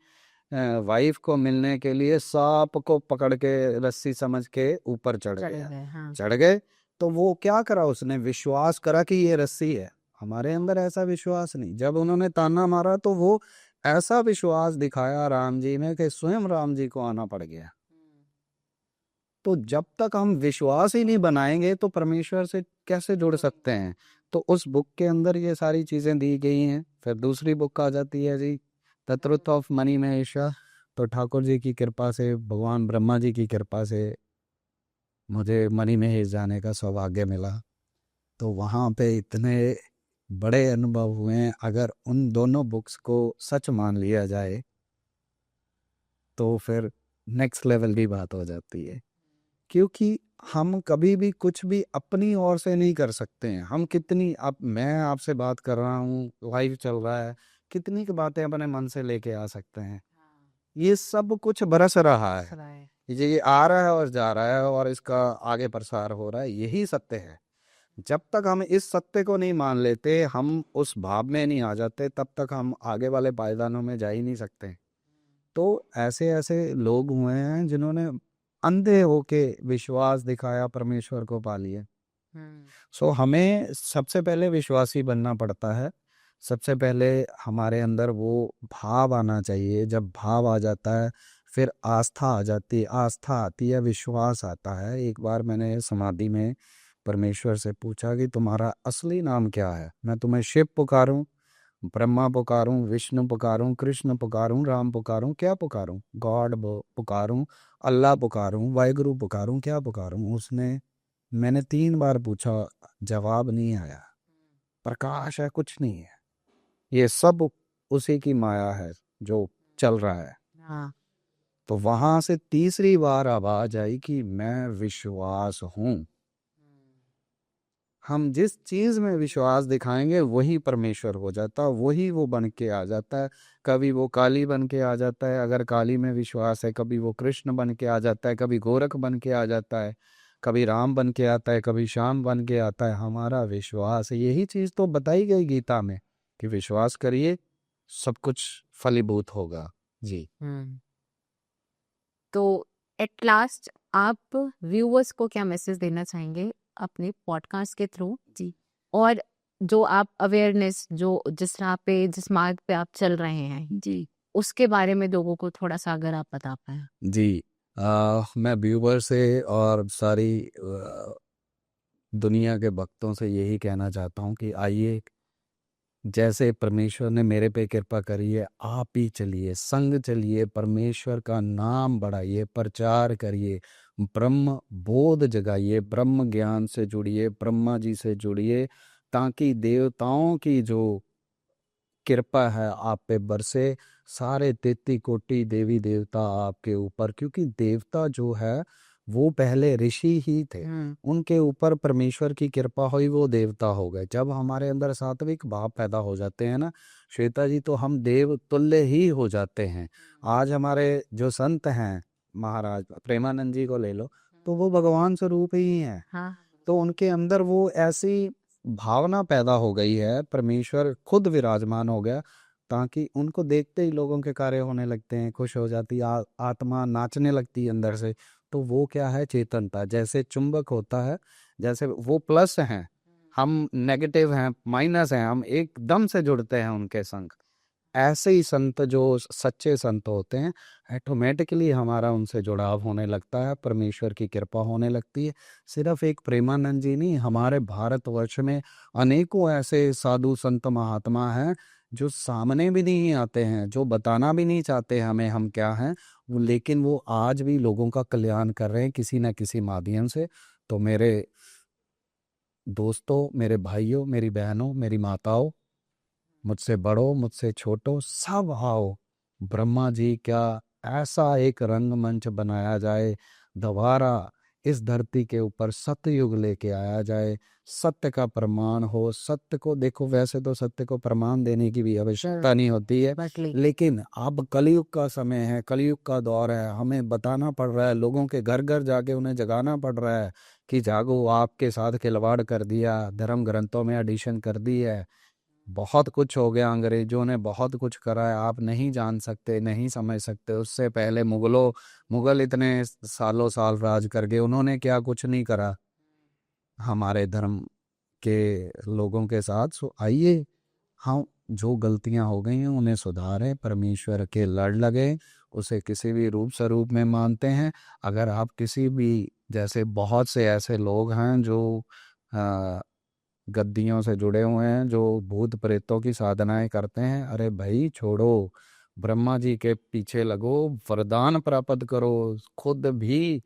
वाइफ को मिलने के लिए सांप को पकड़ के रस्सी समझ के ऊपर चढ़ गया। हाँ। चढ़ गए तो वो क्या करा, उसने विश्वास करा कि ये रस्सी है। हमारे अंदर ऐसा विश्वास नहीं। जब उन्होंने ताना मारा तो वो ऐसा विश्वास दिखाया राम जी में कि स्वयं राम जी को आना पड़ गया। तो जब तक हम विश्वास ही नहीं बनाएंगे तो परमेश्वर से कैसे जुड़ सकते हैं। तो उस बुक के अंदर ये सारी चीजें दी गई हैं। फिर दूसरी बुक आ जाती है जी, द ट्रुथ ऑफ मनी महेशा। तो ठाकुर जी की कृपा से, भगवान ब्रह्मा जी की कृपा से मुझे मनी महेश जाने का सौभाग्य मिला। तो वहाँ पे इतने बड़े अनुभव हुए हैं। अगर उन दोनों बुक्स को सच मान लिया जाए तो फिर नेक्स्ट लेवल की बात हो जाती है। क्योंकि हम कभी भी कुछ भी अपनी ओर से नहीं कर सकते हैं। हम कितनी, अब मैं आपसे बात कर रहा हूँ, लाइव चल रहा है, कितनी की बातें अपने मन से लेके आ सकते हैं। ये सब कुछ बरस रहा है, ये आ रहा है और जा रहा है और इसका आगे प्रसार हो रहा है, यही सत्य है। जब तक हम इस सत्य को नहीं मान लेते, हम उस भाव में नहीं आ जाते, तब तक हम आगे वाले पायदानों में जा ही नहीं सकते। तो ऐसे ऐसे लोग हुए हैं जिन्होंने अंधे होके विश्वास दिखाया, परमेश्वर को पा लिए। सो हमें सबसे पहले विश्वासी बनना पड़ता है। सबसे पहले हमारे अंदर वो भाव आना चाहिए। जब भाव आ जाता है फिर आस्था आ जाती है, आस्था आती है, विश्वास आता है। एक बार मैंने समाधि में परमेश्वर से पूछा कि तुम्हारा असली नाम क्या है। मैं तुम्हें शिव पुकारूं, ब्रह्मा पुकारूं, विष्णु पुकारूं, कृष्ण पुकारूं, राम पुकारूं, क्या पुकारूं, गॉड पुकारूं, अल्लाह पुकारूं, वाहिगुरु पुकारूं, क्या पुकारूं। उसने, मैंने 3 बार पूछा, जवाब नहीं आया। प्रकाश है, कुछ नहीं है, ये सब उसी की माया है जो चल रहा है। हाँ। तो वहां से तीसरी बार आवाज आई कि मैं विश्वास हूं। हम जिस चीज में विश्वास दिखाएंगे वही परमेश्वर हो जाता है, वही वो बन के आ जाता है। कभी वो काली बन के आ जाता है अगर काली में विश्वास है, कभी वो कृष्ण बन के आ जाता है, कभी गोरख बन के आ जाता है, कभी राम बन के आता है, कभी श्याम बन के आता है। हमारा विश्वास है। यही चीज तो बताई गई गीता में कि विश्वास करिए, सब कुछ फलीभूत होगा। जी। तो एट लास्ट आप व्यूअर्स को क्या मैसेज देना चाहेंगे अपने पॉडकास्ट के थ्रू जी, और जो आप अवेयरनेस, जो जिस राह पे, जिस मार्ग पे आप चल रहे हैं जी, उसके बारे में लोगों को थोड़ा सा अगर आप बता पाए। जी, मैं व्यूवर से और सारी दुनिया के भक्तों से यही कहना चाहता हूँ कि आइए, जैसे परमेश्वर ने मेरे पे कृपा करी है, आप ही चलिए, संग चलिए, परमेश्वर का नाम बढ़ाइए, प्रचार करिए, ब्रह्म बोध जगाइए, ब्रह्म ज्ञान से जुड़िए, ब्रह्मा जी से जुड़िए, ताकि देवताओं की जो कृपा है आप पे बरसे, सारे 33 कोटि देवी देवता आपके ऊपर। क्योंकि देवता जो है वो पहले ऋषि ही थे, उनके ऊपर परमेश्वर की कृपा हुई, वो देवता हो गए। जब हमारे अंदर सात्विक भाव पैदा हो जाते हैं ना श्वेता जी, तो हम देव तुल्य ही हो जाते हैं। आज हमारे जो संत हैं, महाराज प्रेमानंद जी को ले लो, तो वो भगवान स्वरूप ही हैं। हाँ। तो उनके अंदर वो ऐसी भावना पैदा हो गई है, परमेश्वर खुद विराजमान हो गया, ताकि उनको देखते ही लोगों के कार्य होने लगते हैं, खुश हो जाती आत्मा नाचने लगती है अंदर से। तो वो क्या है, चेतनता। जैसे चुंबक होता है, जैसे वो प्लस हैं, हम नेगेटिव हैं, माइनस हैं, हम एकदम से जुड़ते हैं उनके संग। ऐसे ही संत जो सच्चे संत होते हैं, ऑटोमेटिकली हमारा उनसे जुड़ाव होने लगता है, परमेश्वर की कृपा होने लगती है। सिर्फ एक प्रेमानंद जी नहीं, हमारे भारतवर्ष में अनेकों ऐसे साधु संत महात्मा हैं जो सामने भी नहीं आते हैं, जो बताना भी नहीं चाहते हमें हम क्या हैं, लेकिन वो आज भी लोगों का कल्याण कर रहे हैं किसी न किसी माध्यम से। तो मेरे दोस्तों, मेरे भाइयों, मेरी बहनों, मेरी माताओं, मुझसे बड़ों, मुझसे छोटों, सब आओ, ब्रह्मा जी क्या ऐसा एक रंगमंच बनाया जाए, दोबारा इस धरती के ऊपर सतयुग लेके आया जाए, सत्य का प्रमाण हो। सत्य को देखो, वैसे तो सत्य को प्रमाण देने की भी आवश्यकता नहीं होती है, लेकिन अब कलयुग का समय है, कलयुग का दौर है, हमें बताना पड़ रहा है, लोगों के घर घर जाके उन्हें जगाना पड़ रहा है कि जागो, आपके साथ खिलवाड़ कर दिया, धर्म ग्रंथों में एडिशन कर दी है, बहुत कुछ हो गया, अंग्रेजों ने बहुत कुछ करा है, आप नहीं जान सकते, नहीं समझ सकते। उससे पहले मुगल इतने सालों साल राज कर गए, उन्होंने क्या कुछ नहीं करा हमारे धर्म के लोगों के साथ। सो आइए, हम जो गलतियां हो गई हैं उन्हें सुधारें, परमेश्वर के लड़ लगे, उसे किसी भी रूप स्वरूप में मानते हैं। अगर आप किसी भी, जैसे बहुत से ऐसे लोग हैं जो गद्दियों से जुड़े हुए हैं, जो भूत प्रेतों की साधनाएं करते हैं, अरे भाई छोड़ो, ब्रह्मा जी के पीछे लगो, वरदान प्राप्त करो, खुद भी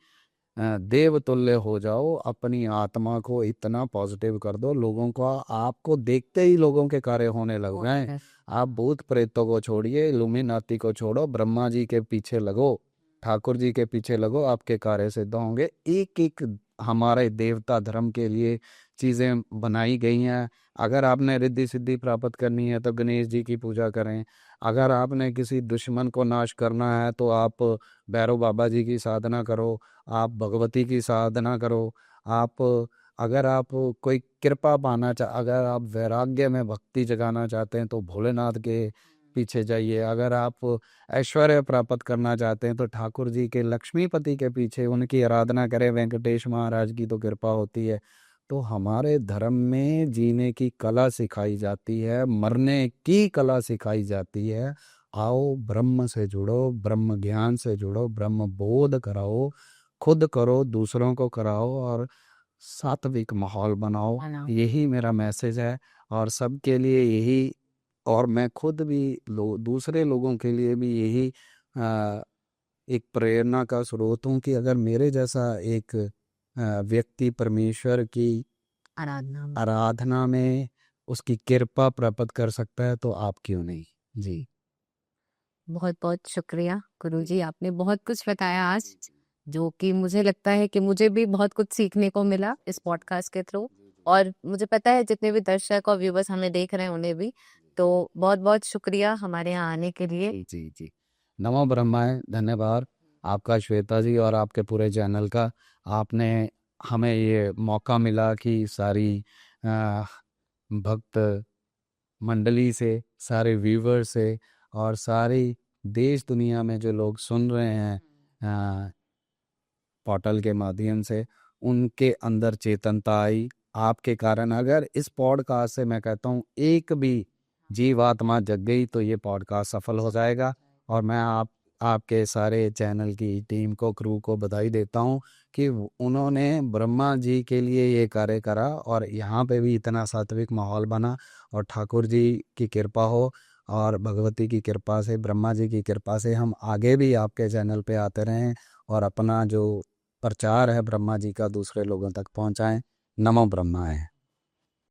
देव तुल्य हो जाओ, अपनी आत्मा को इतना पॉजिटिव कर दो, लोगों को आपको देखते ही लोगों के कार्य होने लग जाएं। आप भूत प्रेतों को छोड़िए, इल्यूमिनाती को छोड़ो, ब्रह्मा जी के पीछे लगो, ठाकुर जी के पीछे लगो, आपके कार्य सिद्ध होंगे। एक एक हमारे देवता धर्म के लिए चीजें बनाई गई हैं। अगर आपने रिद्धि सिद्धि प्राप्त करनी है तो गणेश जी की पूजा करें, अगर आपने किसी दुश्मन को नाश करना है तो आप भैरव बाबा जी की साधना करो, आप भगवती की साधना करो। आप, अगर आप कोई कृपा पाना अगर आप वैराग्य में भक्ति जगाना चाहते हैं तो भोलेनाथ के पीछे जाइए। अगर आप ऐश्वर्य प्राप्त करना चाहते हैं तो ठाकुर जी के, लक्ष्मीपति के पीछे उनकी आराधना करें, वेंकटेश महाराज की तो कृपा होती है। तो हमारे धर्म में जीने की कला सिखाई जाती है, मरने की कला सिखाई जाती है। आओ, ब्रह्म से जुड़ो, ब्रह्म ज्ञान से जुड़ो, ब्रह्म बोध कराओ, खुद करो, दूसरों को कराओ, और सात्विक माहौल बनाओ। यही मेरा मैसेज है, और सबके लिए यही, और मैं खुद भी दूसरे लोगों के लिए भी यही एक प्रेरणा का स्रोत हूँ कि अगर मेरे जैसा एक व्यक्ति परमेश्वर की आराधना में उसकी कृपा प्राप्त कर सकता है, तो आप क्यों नहीं। जी, बहुत बहुत शुक्रिया गुरुजी, आपने बहुत कुछ बताया आज, जो कि मुझे लगता है कि मुझे भी बहुत कुछ सीखने को मिला इस पॉडकास्ट के थ्रू, और मुझे पता है जितने भी दर्शक और व्यूवर्स हमें देख रहे हैं उन्हें भी। तो बहुत बहुत शुक्रिया हमारे यहाँ आने के लिए। जी जी, नमो ब्रह्माय, धन्यवाद आपका श्वेता जी और आपके पूरे चैनल का। आपने हमें ये मौका मिला कि सारी भक्त मंडली से, सारे व्यूवर से, और सारी देश दुनिया में जो लोग सुन रहे हैं पोर्टल के माध्यम से, उनके अंदर चेतनता आई आपके कारण। अगर इस पॉडकास्ट से मैं कहता हूँ एक भी जीवात्मा जग गई तो ये पॉडकास्ट सफल हो जाएगा। और मैं आपके सारे चैनल की टीम को, क्रू को बधाई देता हूँ कि उन्होंने ब्रह्मा जी के लिए ये कार्य करा, और यहाँ पे भी इतना सात्विक माहौल बना, और ठाकुर जी की कृपा हो, और भगवती की कृपा से, ब्रह्मा जी की कृपा से हम आगे भी आपके चैनल पे आते रहें, और अपना जो प्रचार है ब्रह्मा जी का दूसरे लोगों तक पहुंचाएं। नमो ब्रह्माय।